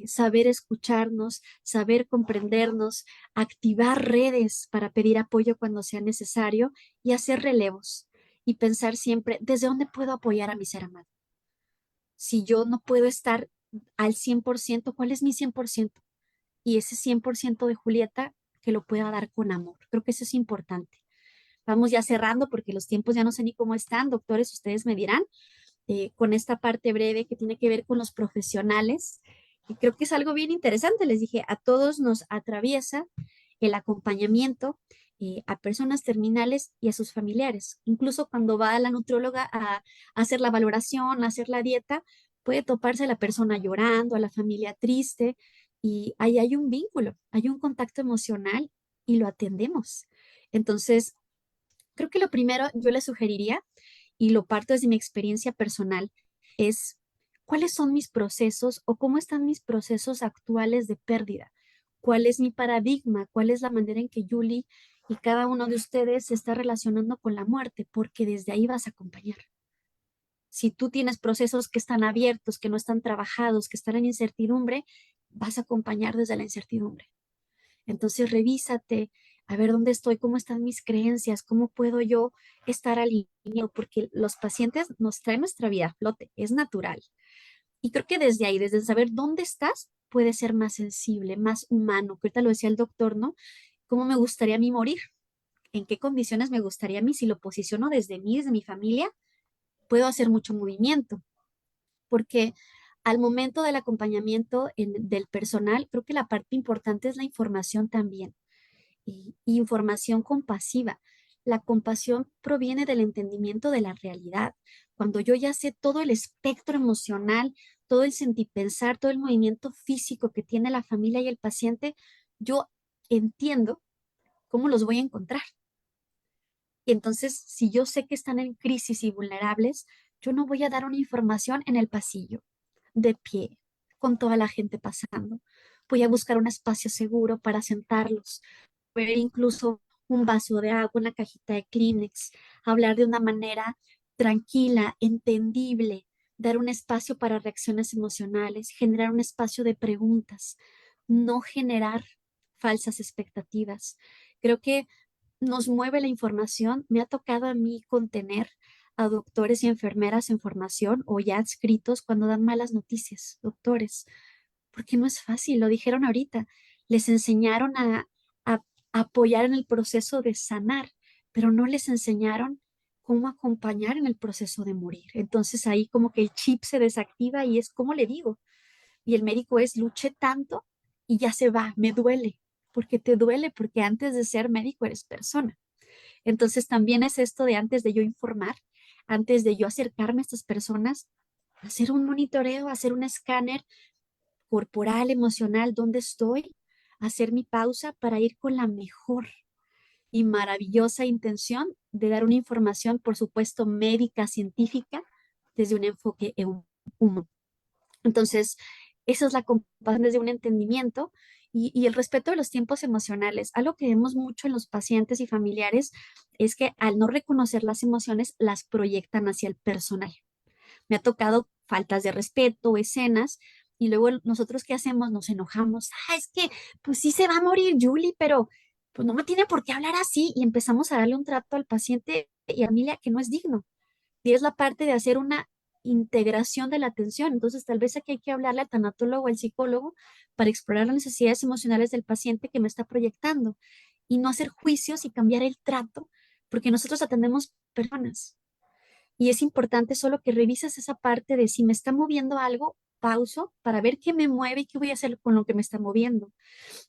saber escucharnos, saber comprendernos, activar redes para pedir apoyo cuando sea necesario y hacer relevos y pensar siempre, ¿desde dónde puedo apoyar a mi ser amado? Si yo no puedo estar al 100%, ¿cuál es mi 100%? Y ese 100% de Julieta que lo pueda dar con amor. Creo que eso es importante. Vamos ya cerrando porque los tiempos ya no sé ni cómo están, doctores, ustedes me dirán, con esta parte breve que tiene que ver con los profesionales. Y creo que es algo bien interesante. Les dije, a todos nos atraviesa el acompañamiento a personas terminales y a sus familiares. Incluso cuando va a la nutrióloga a hacer la valoración, a hacer la dieta, puede toparse a la persona llorando, a la familia triste, y ahí hay un vínculo, hay un contacto emocional y lo atendemos. Entonces, creo que lo primero yo le sugeriría, y lo parto desde mi experiencia personal, es cuáles son mis procesos o cómo están mis procesos actuales de pérdida. ¿Cuál es mi paradigma? ¿Cuál es la manera en que Julie y cada uno de ustedes se está relacionando con la muerte? Porque desde ahí vas a acompañar. Si tú tienes procesos que están abiertos, que no están trabajados, que están en incertidumbre, vas a acompañar desde la incertidumbre. Entonces, revísate, a ver dónde estoy, cómo están mis creencias, cómo puedo yo estar alineado, porque los pacientes nos traen nuestra vida a flote, es natural. Y creo que desde ahí, desde saber dónde estás, puede ser más sensible, más humano, que ahorita lo decía el doctor, ¿no? ¿Cómo me gustaría a mí morir? ¿En qué condiciones me gustaría a mí? Si lo posiciono desde mí, desde mi familia, puedo hacer mucho movimiento, porque al momento del acompañamiento del personal, creo que la parte importante es la información también y información compasiva. La compasión proviene del entendimiento de la realidad. Cuando yo ya sé todo el espectro emocional, todo el sentipensar, todo el movimiento físico que tiene la familia y el paciente, yo entiendo cómo los voy a encontrar. Y entonces, si yo sé que están en crisis y vulnerables, yo no voy a dar una información en el pasillo, de pie, con toda la gente pasando. Voy a buscar un espacio seguro para sentarlos, ver incluso un vaso de agua, una cajita de Kleenex, hablar de una manera tranquila, entendible, dar un espacio para reacciones emocionales, generar un espacio de preguntas, no generar falsas expectativas. Creo que nos mueve la información. Me ha tocado a mí contener a doctores y enfermeras en formación o ya adscritos cuando dan malas noticias, doctores, porque no es fácil, lo dijeron ahorita, les enseñaron a apoyar en el proceso de sanar, pero no les enseñaron cómo acompañar en el proceso de morir. Entonces ahí como que el chip se desactiva y es como le digo, y el médico es, luché tanto y ya se va, me duele, porque te duele, porque antes de ser médico eres persona. Entonces también es esto de antes de yo informar, antes de yo acercarme a estas personas, hacer un monitoreo, hacer un escáner corporal, emocional, dónde estoy, hacer mi pausa para ir con la mejor y maravillosa intención de dar una información, por supuesto, médica, científica, desde un enfoque humano. Entonces, esa es la compasión desde un entendimiento y el respeto de los tiempos emocionales. Algo que vemos mucho en los pacientes y familiares es que al no reconocer las emociones, las proyectan hacia el personal. Me ha tocado faltas de respeto, escenas, y luego nosotros ¿qué hacemos? Nos enojamos. Ah, es que, pues sí se va a morir Julie, pero pues no me tiene por qué hablar así. Y empezamos a darle un trato al paciente y a la familia que no es digno. Y es la parte de hacer una integración de la atención. Entonces, tal vez aquí hay que hablarle al tanatólogo o al psicólogo para explorar las necesidades emocionales del paciente que me está proyectando y no hacer juicios y cambiar el trato, porque nosotros atendemos personas. Y es importante solo que revises esa parte de si me está moviendo algo, pauso para ver qué me mueve y qué voy a hacer con lo que me está moviendo.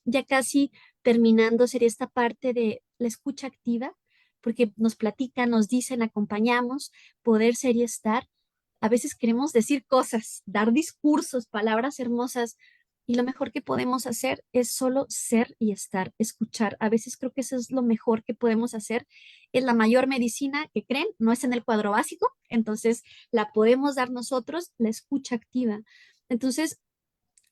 Ya casi terminando sería esta parte de la escucha activa, porque nos platican, nos dicen, acompañamos, poder ser y estar. A veces queremos decir cosas, dar discursos, palabras hermosas, y lo mejor que podemos hacer es solo ser y estar, escuchar. A veces creo que eso es lo mejor que podemos hacer. Es la mayor medicina que creen, no es en el cuadro básico, entonces la podemos dar nosotros, la escucha activa. Entonces,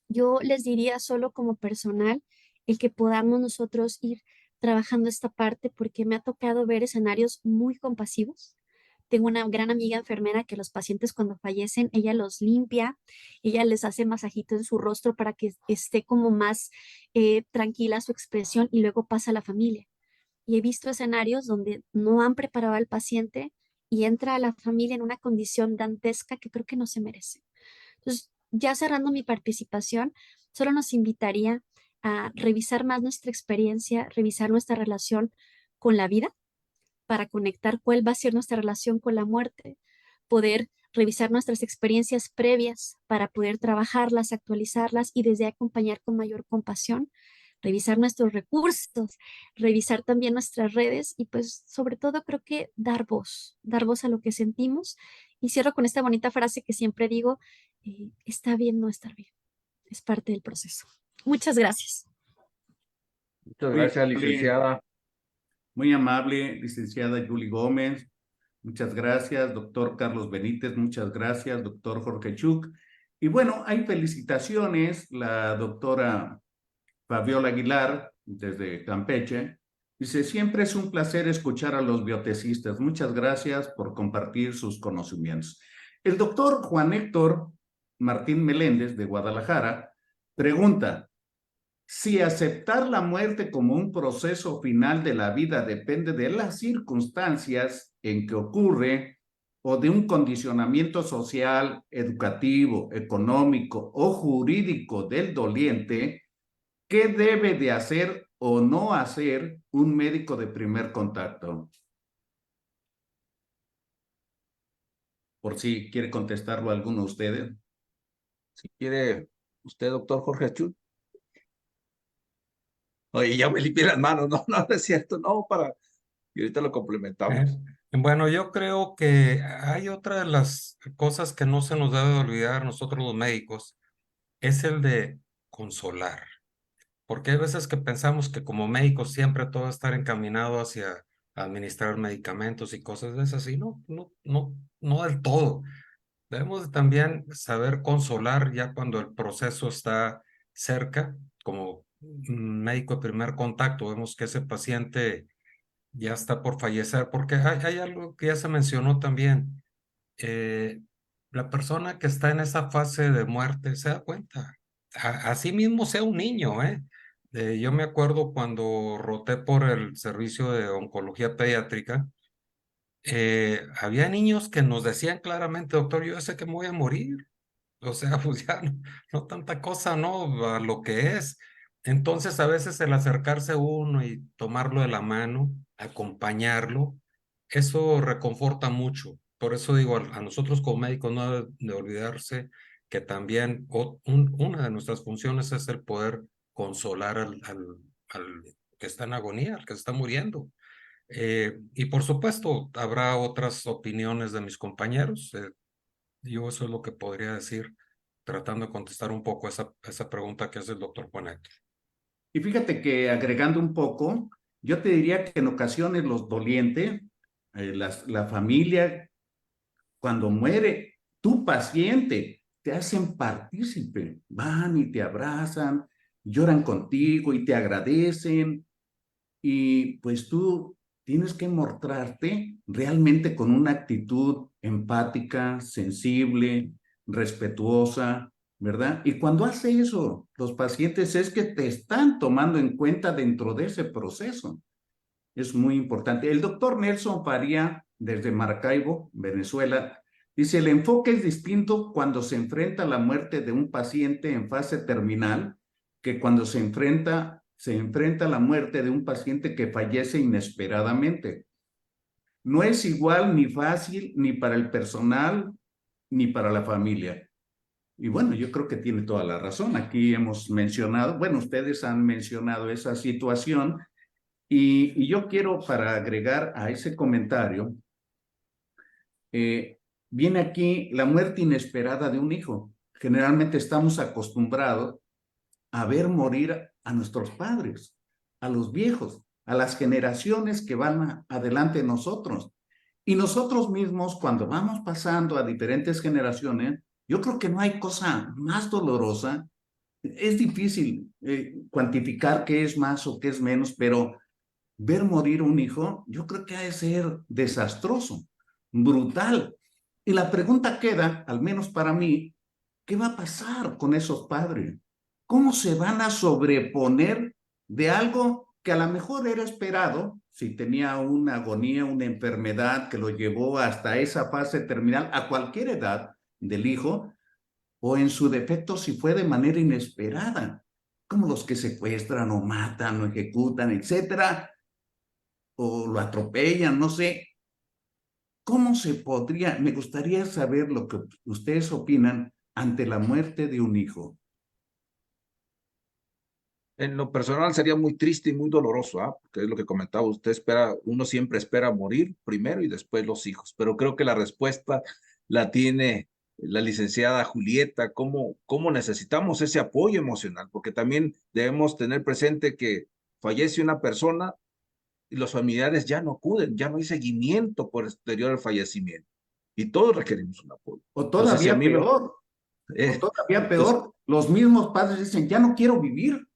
yo les diría solo como personal el que podamos nosotros ir trabajando esta parte porque me ha tocado ver escenarios muy compasivos. Tengo una gran amiga enfermera que los pacientes cuando fallecen, ella los limpia, ella les hace masajito en su rostro para que esté como más tranquila su expresión y luego pasa a la familia. Y he visto escenarios donde no han preparado al paciente y entra a la familia en una condición dantesca que creo que no se merece. Entonces, ya cerrando mi participación, solo nos invitaría a revisar más nuestra experiencia, revisar nuestra relación con la vida para conectar cuál va a ser nuestra relación con la muerte, poder revisar nuestras experiencias previas para poder trabajarlas, actualizarlas y desde ahí acompañar con mayor compasión, revisar nuestros recursos, revisar también nuestras redes y pues sobre todo creo que dar voz a lo que sentimos. Y cierro con esta bonita frase que siempre digo, está bien no estar bien, es parte del proceso. Muchas gracias. Muchas gracias, licenciada. Muy amable, licenciada Julie Gómez. Muchas gracias, doctor Carlos Benítez. Muchas gracias, doctor Jorge Chuk. Y bueno, hay felicitaciones. La doctora Fabiola Aguilar, desde Campeche, dice, siempre es un placer escuchar a los biotecistas. Muchas gracias por compartir sus conocimientos. El doctor Juan Héctor Martín Meléndez, de Guadalajara, pregunta, si aceptar la muerte como un proceso final de la vida depende de las circunstancias en que ocurre o de un condicionamiento social, educativo, económico o jurídico del doliente, ¿qué debe de hacer o no hacer un médico de primer contacto? Por si quiere contestarlo alguno de ustedes. Si quiere usted, doctor Jorge Chut. Oye, ya me limpié las manos, no, no, no es cierto, no, y ahorita lo complementamos. Bueno, yo creo que hay otra de las cosas que no se nos debe de olvidar nosotros los médicos, es el de consolar. Porque hay veces que pensamos que como médicos siempre todo estar encaminado hacia administrar medicamentos y cosas de esas, y no del todo. Debemos de también saber consolar ya cuando el proceso está cerca, como médico de primer contacto, vemos que ese paciente ya está por fallecer, porque hay algo que ya se mencionó también. La persona que está en esa fase de muerte se da cuenta, así mismo sea un niño, Yo me acuerdo cuando roté por el servicio de oncología pediátrica, había niños que nos decían claramente, doctor, yo ya sé que me voy a morir. O sea, pues ya no, no tanta cosa, ¿no? A lo que es. Entonces, a veces el acercarse a uno y tomarlo de la mano, acompañarlo, eso reconforta mucho. Por eso digo, a nosotros como médicos no debe de olvidarse que también una de nuestras funciones es el poder consolar al que está en agonía, al que se está muriendo. Y por supuesto, habrá otras opiniones de mis compañeros. Yo eso es lo que podría decir, tratando de contestar un poco esa pregunta que hace el doctor Juan Héctor. Y fíjate que agregando un poco, yo te diría que en ocasiones los dolientes, la familia, cuando muere tu paciente, te hacen partícipe, van y te abrazan, lloran contigo y te agradecen, y pues tú tienes que mostrarte realmente con una actitud empática, sensible, respetuosa, ¿verdad? Y cuando hace eso, los pacientes es que te están tomando en cuenta dentro de ese proceso. Es muy importante. El doctor Nelson Faría, desde Maracaibo, Venezuela, dice, el enfoque es distinto cuando se enfrenta a la muerte de un paciente en fase terminal que cuando se enfrenta a la muerte de un paciente que fallece inesperadamente. No es igual ni fácil ni para el personal ni para la familia. Y bueno, yo creo que tiene toda la razón. Aquí hemos mencionado, bueno, ustedes han mencionado esa situación y yo quiero, para agregar a ese comentario, viene aquí la muerte inesperada de un hijo. Generalmente estamos acostumbrados a ver morir a nuestros padres, a los viejos, a las generaciones que van adelante de nosotros. Y nosotros mismos, cuando vamos pasando a diferentes generaciones, yo creo que no hay cosa más dolorosa. Es difícil cuantificar qué es más o qué es menos, pero ver morir un hijo, yo creo que ha de ser desastroso, brutal. Y la pregunta queda, al menos para mí, ¿qué va a pasar con esos padres? ¿Cómo se van a sobreponer de algo que a lo mejor era esperado, si tenía una agonía, una enfermedad que lo llevó hasta esa fase terminal a cualquier edad del hijo, o en su defecto si fue de manera inesperada, como los que secuestran o matan o ejecutan, etcétera, o lo atropellan, no sé. ¿Cómo se podría? Me gustaría saber lo que ustedes opinan ante la muerte de un hijo. En lo personal sería muy triste y muy doloroso, ¿ah? Porque es lo que comentaba, uno siempre espera morir primero y después los hijos, pero creo que la respuesta la tiene la licenciada Julieta, cómo necesitamos ese apoyo emocional, porque también debemos tener presente que fallece una persona y los familiares ya no acuden, ya no hay seguimiento posterior al fallecimiento, y todos requerimos un apoyo. O Entonces, si a todavía mí me... peor, o todavía entonces, peor, los mismos padres dicen, ya no quiero vivir,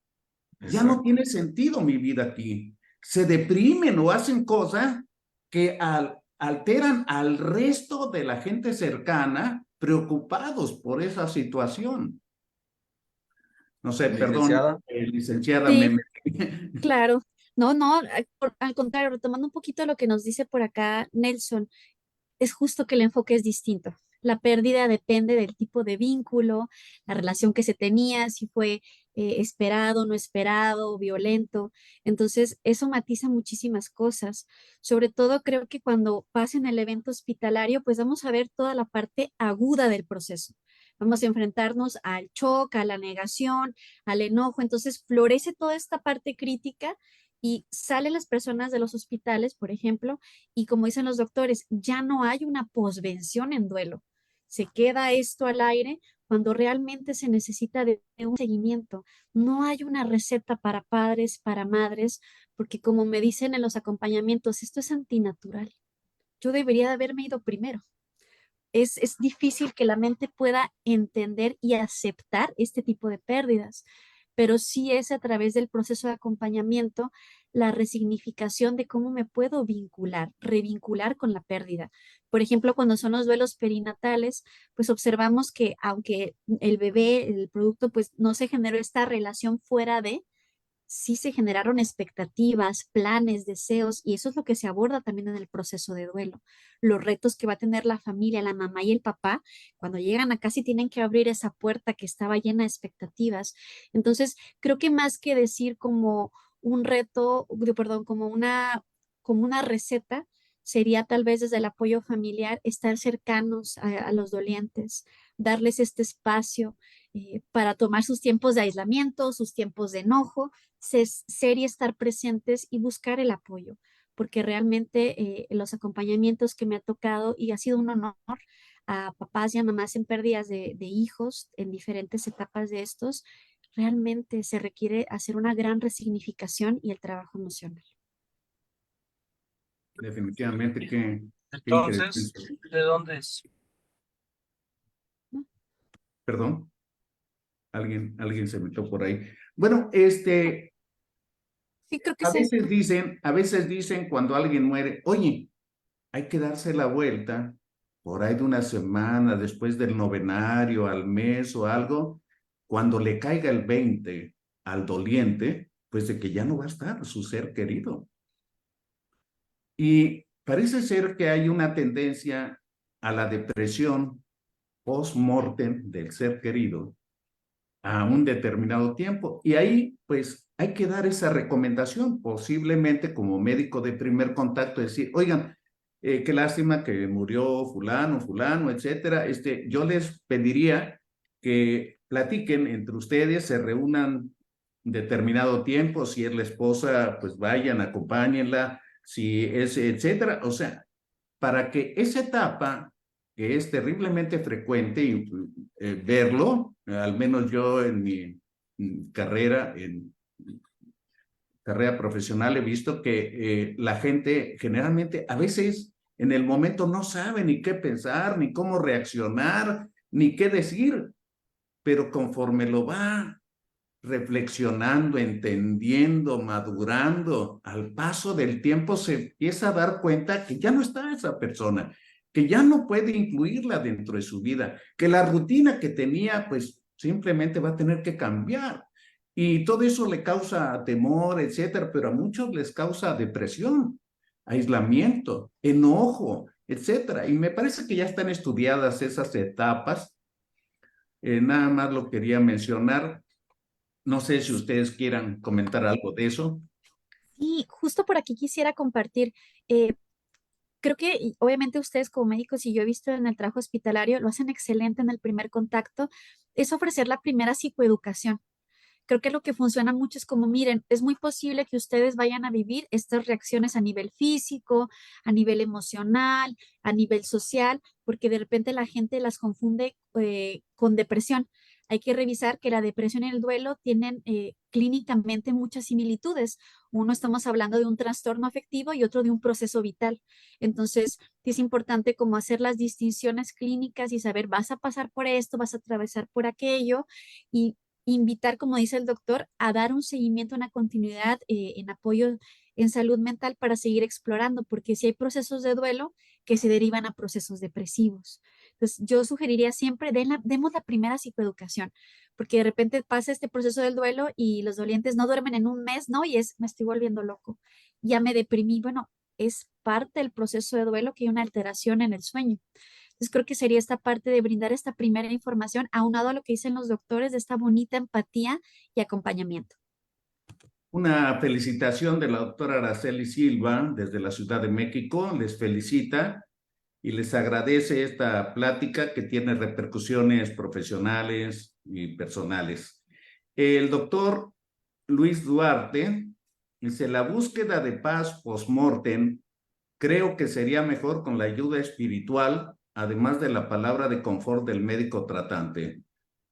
ya no exacto. tiene sentido mi vida aquí. Se deprimen o hacen cosas que alteran al resto de la gente cercana preocupados por esa situación. No sé, perdón, Licenciada. licenciada, Sí, me... claro. No, no, al contrario, retomando un poquito lo que nos dice por acá Nelson, es justo que el enfoque es distinto. La pérdida depende del tipo de vínculo, la relación que se tenía, si fue esperado, no esperado, violento. Entonces, eso matiza muchísimas cosas. Sobre todo, creo que cuando pasen el evento hospitalario, pues vamos a ver toda la parte aguda del proceso. Vamos a enfrentarnos al shock, a la negación, al enojo. Entonces, florece toda esta parte crítica y salen las personas de los hospitales, por ejemplo, y como dicen los doctores, ya no hay una posvención en duelo. Se queda esto al aire cuando realmente se necesita de un seguimiento. No hay una receta para padres, para madres, porque como me dicen en los acompañamientos, esto es antinatural. Yo debería de haberme ido primero. Es difícil que la mente pueda entender y aceptar este tipo de pérdidas, pero sí es a través del proceso de acompañamiento la resignificación de cómo me puedo vincular, revincular con la pérdida. Por ejemplo, cuando son los duelos perinatales, pues observamos que aunque el bebé, el producto, pues no se generó esta relación fuera de, sí se generaron expectativas, planes, deseos, y eso es lo que se aborda también en el proceso de duelo. Los retos que va a tener la familia, la mamá y el papá, cuando llegan a casa y tienen que abrir esa puerta que estaba llena de expectativas. Entonces, creo que más que decir como un reto, perdón, como una receta, sería tal vez desde el apoyo familiar estar cercanos a los dolientes, darles este espacio para tomar sus tiempos de aislamiento, sus tiempos de enojo, ser y estar presentes y buscar el apoyo, porque realmente los acompañamientos que me ha tocado y ha sido un honor a papás y a mamás en pérdidas de hijos en diferentes etapas de estos, realmente se requiere hacer una gran resignificación y el trabajo emocional. Definitivamente, qué Entonces, interesante. ¿de dónde es? ¿No? Perdón, alguien se metió por ahí. Bueno, Sí, creo que es esto. a veces dicen cuando alguien muere, oye, hay que darse la vuelta por ahí de una semana, después del novenario, al mes o algo, cuando le caiga el 20 al doliente, pues de que ya no va a estar su ser querido. Y parece ser que hay una tendencia a la depresión post-mortem del ser querido a un determinado tiempo. Y ahí, pues, hay que dar esa recomendación, posiblemente como médico de primer contacto, decir, oigan, qué lástima que murió fulano, etcétera. Yo les pediría que platiquen entre ustedes, se reúnan determinado tiempo, si es la esposa, pues vayan, acompáñenla, si es, etcétera. O sea, para que esa etapa que es terriblemente frecuente y verlo, al menos yo en mi carrera profesional he visto que la gente generalmente a veces en el momento no sabe ni qué pensar, ni cómo reaccionar, ni qué decir, pero conforme lo va reflexionando, entendiendo, madurando, al paso del tiempo se empieza a dar cuenta que ya no está esa persona, que ya no puede incluirla dentro de su vida, que la rutina que tenía, pues simplemente va a tener que cambiar. Y todo eso le causa temor, etcétera, pero a muchos les causa depresión, aislamiento, enojo, etcétera. Y me parece que ya están estudiadas esas etapas. Nada más lo quería mencionar. No sé si ustedes quieran comentar algo de eso. Y justo por aquí quisiera compartir, eh, creo que obviamente ustedes como médicos y yo he visto en el trabajo hospitalario, lo hacen excelente en el primer contacto, es ofrecer la primera psicoeducación. Creo que lo que funciona mucho es como, miren, es muy posible que ustedes vayan a vivir estas reacciones a nivel físico, a nivel emocional, a nivel social, porque de repente la gente las confunde con depresión. Hay que revisar que la depresión y el duelo tienen clínicamente muchas similitudes. Uno estamos hablando de un trastorno afectivo y otro de un proceso vital. Entonces, sí es importante como hacer las distinciones clínicas y saber, vas a pasar por esto, vas a atravesar por aquello y invitar, como dice el doctor, a dar un seguimiento, una continuidad en apoyo en salud mental para seguir explorando, porque si hay procesos de duelo que se derivan a procesos depresivos. Entonces, yo sugeriría siempre, demos la primera psicoeducación, porque de repente pasa este proceso del duelo y los dolientes no duermen en un mes, ¿no? Y me estoy volviendo loco, ya me deprimí. Bueno, es parte del proceso de duelo que hay una alteración en el sueño. Entonces creo que sería esta parte de brindar esta primera información, aunado a lo que dicen los doctores de esta bonita empatía y acompañamiento. Una felicitación de la doctora Araceli Silva desde la Ciudad de México. Les felicita y les agradece esta plática que tiene repercusiones profesionales y personales. El doctor Luis Duarte dice, la búsqueda de paz post-mortem creo que sería mejor con la ayuda espiritual, además de la palabra de confort del médico tratante.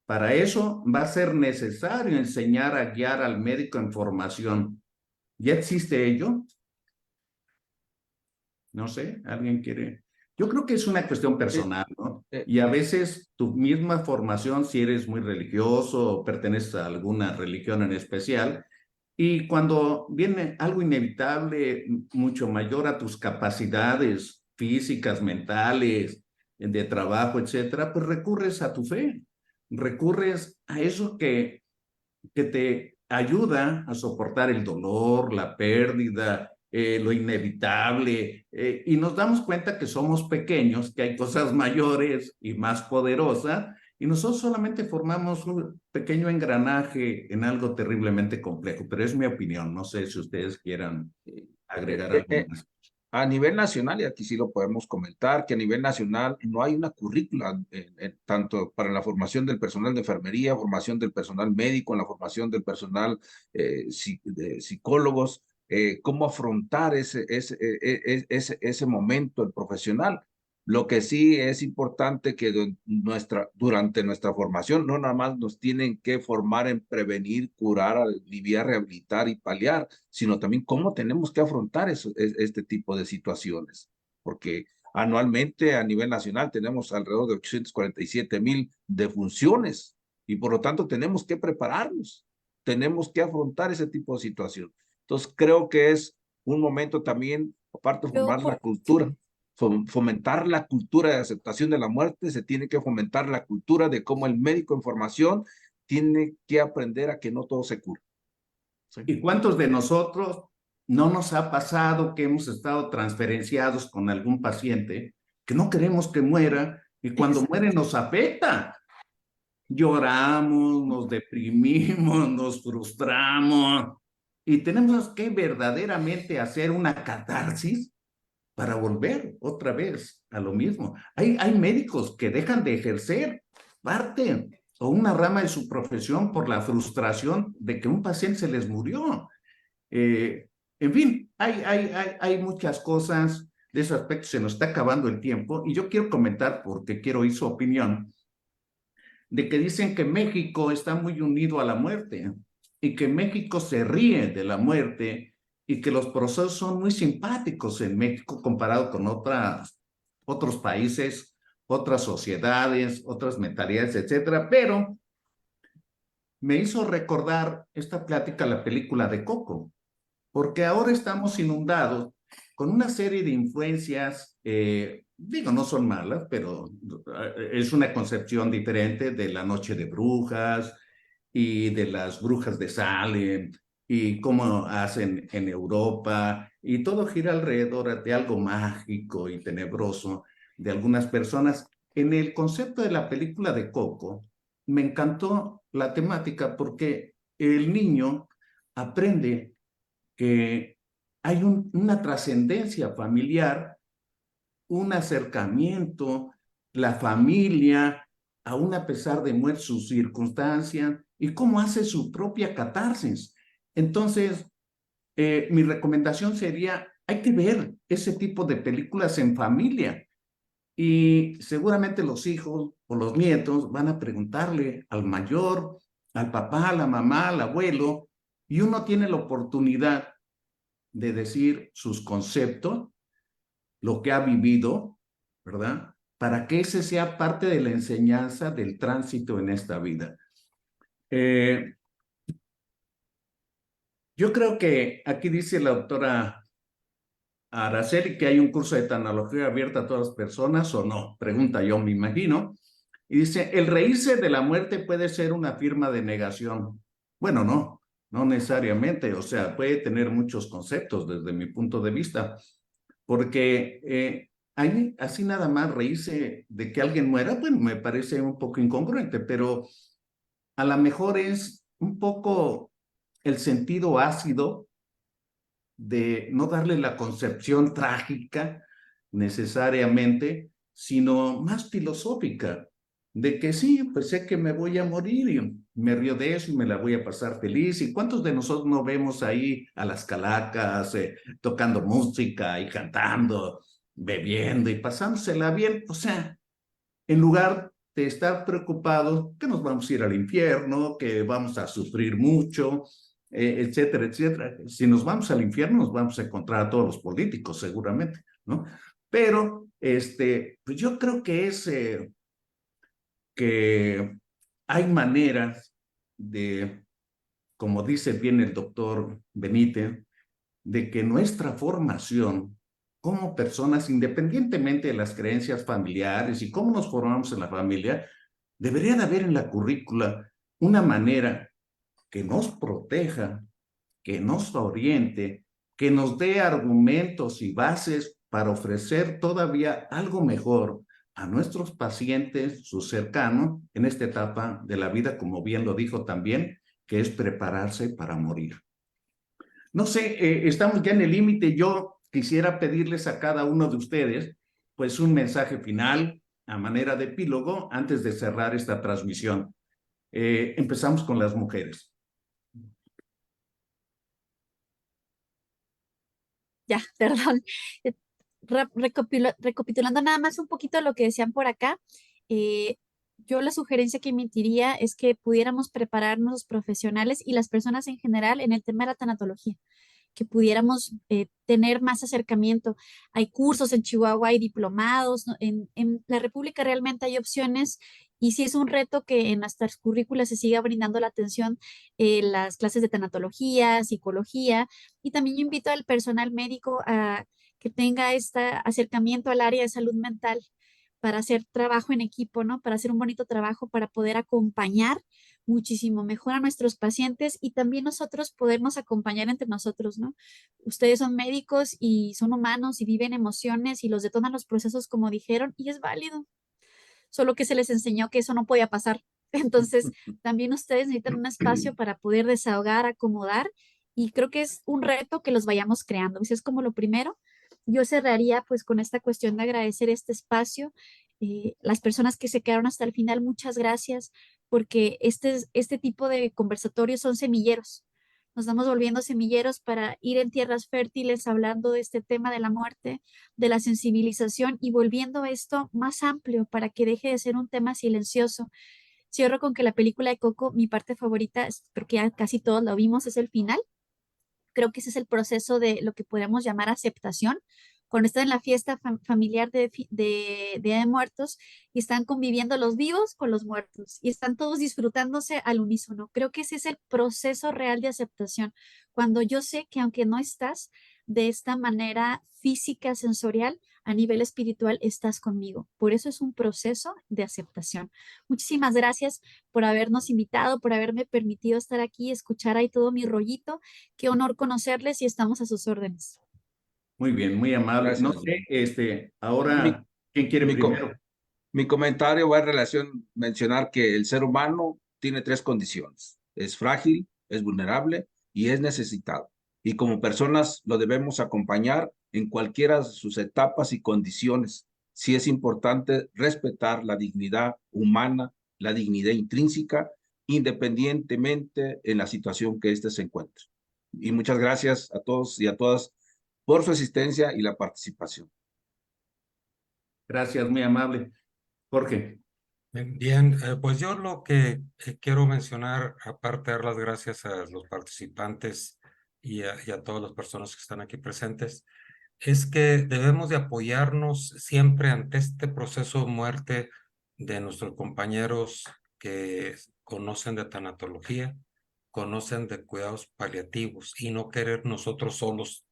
Para eso va a ser necesario enseñar a guiar al médico en formación. ¿Ya existe ello? No sé, ¿alguien quiere? Yo creo que es una cuestión personal, ¿no? Y a veces tu misma formación, si eres muy religioso o perteneces a alguna religión en especial, y cuando viene algo inevitable, mucho mayor a tus capacidades físicas, mentales, de trabajo, etcétera, pues recurres a tu fe, recurres a eso que te ayuda a soportar el dolor, la pérdida, lo inevitable, y nos damos cuenta que somos pequeños, que hay cosas mayores y más poderosas, y nosotros solamente formamos un pequeño engranaje en algo terriblemente complejo, pero es mi opinión, no sé si ustedes quieran agregar algo más. A nivel nacional, y aquí sí lo podemos comentar, que a nivel nacional no hay una currícula tanto para la formación del personal de enfermería, formación del personal médico, en la formación del personal de psicólogos, cómo afrontar ese momento el profesional. Lo que sí es importante que durante nuestra formación no nada más nos tienen que formar en prevenir, curar, aliviar, rehabilitar y paliar, sino también cómo tenemos que afrontar este tipo de situaciones. Porque anualmente a nivel nacional tenemos alrededor de 847,000 defunciones y por lo tanto tenemos que prepararnos, tenemos que afrontar ese tipo de situación. Entonces creo que es un momento también, aparte de Yo formar la por- cultura, fomentar la cultura de aceptación de la muerte, se tiene que fomentar la cultura de cómo el médico en formación tiene que aprender a que no todo se cura. ¿Sí? ¿Y cuántos de nosotros no nos ha pasado que hemos estado transferenciados con algún paciente que no queremos que muera y cuando muere nos afecta? Lloramos, nos deprimimos, nos frustramos y tenemos que verdaderamente hacer una catarsis para volver otra vez a lo mismo. Hay médicos que dejan de ejercer parte o una rama de su profesión por la frustración de que un paciente se les murió. En fin, hay muchas cosas de ese aspecto, se nos está acabando el tiempo y yo quiero comentar, porque quiero oír su opinión, de que dicen que México está muy unido a la muerte y que México se ríe de la muerte y que los procesos son muy simpáticos en México comparado con otros países, otras sociedades, otras mentalidades, etcétera. Pero me hizo recordar esta plática la película de Coco, porque ahora estamos inundados con una serie de influencias, digo, no son malas, pero es una concepción diferente de la noche de brujas y de las brujas de Salem y cómo hacen en Europa, y todo gira alrededor de algo mágico y tenebroso de algunas personas. En el concepto de la película de Coco, me encantó la temática porque el niño aprende que hay una trascendencia familiar, un acercamiento, la familia, aún a pesar de muerte, sus circunstancias, y cómo hace su propia catarsis. Entonces, mi recomendación sería, hay que ver ese tipo de películas en familia. Y seguramente los hijos o los nietos van a preguntarle al mayor, al papá, a la mamá, al abuelo, y uno tiene la oportunidad de decir sus conceptos, lo que ha vivido, ¿verdad? Para que ese sea parte de la enseñanza del tránsito en esta vida. Yo creo que aquí dice la doctora Araceli que hay un curso de tecnología abierta a todas las personas o no, pregunta yo, me imagino. Y dice, el reírse de la muerte puede ser una firma de negación. Bueno, no necesariamente, o sea, puede tener muchos conceptos desde mi punto de vista, porque así nada más reírse de que alguien muera, bueno, me parece un poco incongruente, pero a lo mejor es un poco el sentido ácido de no darle la concepción trágica necesariamente, sino más filosófica, de que sí, pues sé que me voy a morir y me río de eso y me la voy a pasar feliz. ¿Y cuántos de nosotros no vemos ahí a las calacas tocando música y cantando, bebiendo y pasándosela bien? O sea, en lugar de estar preocupados que nos vamos a ir al infierno, que vamos a sufrir mucho, etcétera, etcétera. Si nos vamos al infierno, nos vamos a encontrar a todos los políticos, seguramente, ¿no? Pero, pues yo creo que hay maneras de, como dice bien el doctor Benítez, de que nuestra formación como personas, independientemente de las creencias familiares y cómo nos formamos en la familia, debería de haber en la currícula una manera que nos proteja, que nos oriente, que nos dé argumentos y bases para ofrecer todavía algo mejor a nuestros pacientes, sus cercanos, en esta etapa de la vida, como bien lo dijo también, que es prepararse para morir. No sé, estamos ya en el límite. Yo quisiera pedirles a cada uno de ustedes, pues, un mensaje final a manera de epílogo antes de cerrar esta transmisión. Empezamos con las mujeres. Ya, perdón. Recapitulando nada más un poquito lo que decían por acá, eh, yo la sugerencia que emitiría es que pudiéramos prepararnos los profesionales y las personas en general en el tema de la tanatología, que pudiéramos tener más acercamiento. Hay cursos en Chihuahua, hay diplomados, ¿no? En la República realmente hay opciones y sí es un reto que en nuestras currículas se siga brindando la atención, las clases de tanatología, psicología, y también yo invito al personal médico a que tenga este acercamiento al área de salud mental para hacer trabajo en equipo, ¿no? Para hacer un bonito trabajo, para poder acompañar muchísimo mejor a nuestros pacientes y también nosotros podernos acompañar entre nosotros, ¿no? Ustedes son médicos y son humanos y viven emociones y los detonan los procesos como dijeron y es válido, solo que se les enseñó que eso no podía pasar. Entonces, también ustedes necesitan un espacio para poder desahogar, acomodar y creo que es un reto que los vayamos creando. Eso es como lo primero. Yo cerraría pues con esta cuestión de agradecer este espacio. Las personas que se quedaron hasta el final, muchas gracias, porque este tipo de conversatorios son semilleros. Nos estamos volviendo semilleros para ir en tierras fértiles hablando de este tema de la muerte, de la sensibilización y volviendo esto más amplio para que deje de ser un tema silencioso. Cierro con que la película de Coco, mi parte favorita, creo que ya casi todos lo vimos, es el final. Creo que ese es el proceso de lo que podemos llamar aceptación. Cuando están en la fiesta familiar de Día de Muertos y están conviviendo los vivos con los muertos y están todos disfrutándose al unísono. Creo que ese es el proceso real de aceptación. Cuando yo sé que aunque no estás de esta manera física, sensorial, a nivel espiritual estás conmigo. Por eso es un proceso de aceptación. Muchísimas gracias por habernos invitado, por haberme permitido estar aquí, escuchar ahí todo mi rollito. Qué honor conocerles y estamos a sus órdenes. Muy bien, muy amable. No Gracias. sé, Mi, ahora, ¿quién quiere mi, co- primero? mi comentario va en relación mencionar que el ser humano tiene tres condiciones. Es frágil, es vulnerable y es necesitado. Y como personas lo debemos acompañar en cualquiera de sus etapas y condiciones. Sí es importante respetar la dignidad humana, la dignidad intrínseca, independientemente en la situación que éste se encuentre. Y muchas gracias a todos y a todas por su asistencia y la participación. Gracias, muy amable. Jorge. Bien, pues yo lo que quiero mencionar, aparte de dar las gracias a los participantes y a todas las personas que están aquí presentes, es que debemos de apoyarnos siempre ante este proceso de muerte de nuestros compañeros que conocen de tanatología, conocen de cuidados paliativos y no querer nosotros solos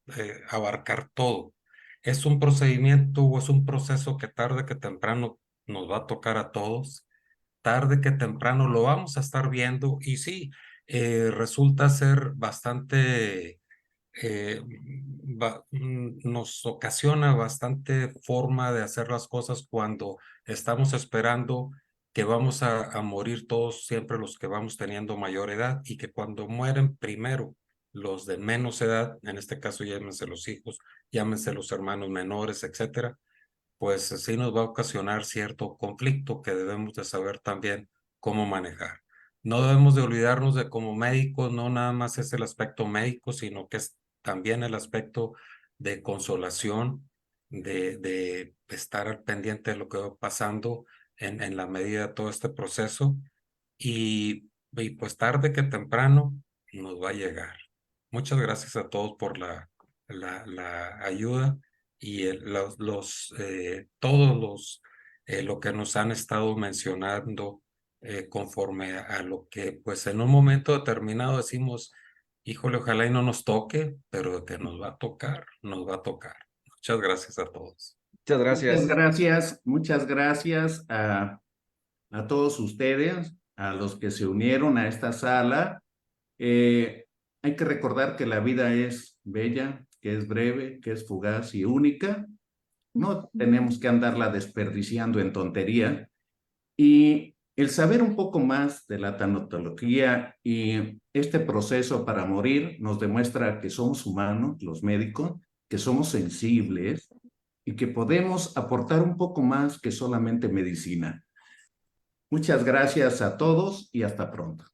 abarcar todo. Es un procedimiento o es un proceso que tarde que temprano nos va a tocar a todos, tarde que temprano lo vamos a estar viendo y sí, resulta ser bastante nos ocasiona bastante forma de hacer las cosas cuando estamos esperando que vamos a morir todos, siempre los que vamos teniendo mayor edad, y que cuando mueren primero los de menos edad, en este caso llámense los hijos, llámense los hermanos menores, etcétera, pues sí nos va a ocasionar cierto conflicto que debemos de saber también cómo manejar. No debemos de olvidarnos de como médicos, no nada más es el aspecto médico, sino que es también el aspecto de consolación, de estar al pendiente de lo que va pasando en la medida de todo este proceso y pues tarde que temprano nos va a llegar. Muchas gracias a todos por la ayuda y todos lo que nos han estado mencionando conforme a lo que pues en un momento determinado decimos, híjole, ojalá y no nos toque, pero de que nos va a tocar, nos va a tocar. Muchas gracias a todos. Muchas gracias. Muchas gracias a todos ustedes, a los que se unieron a esta sala. Hay que recordar que la vida es bella, que es breve, que es fugaz y única. No tenemos que andarla desperdiciando en tontería. Y el saber un poco más de la tanatología y este proceso para morir nos demuestra que somos humanos, los médicos, que somos sensibles y que podemos aportar un poco más que solamente medicina. Muchas gracias a todos y hasta pronto.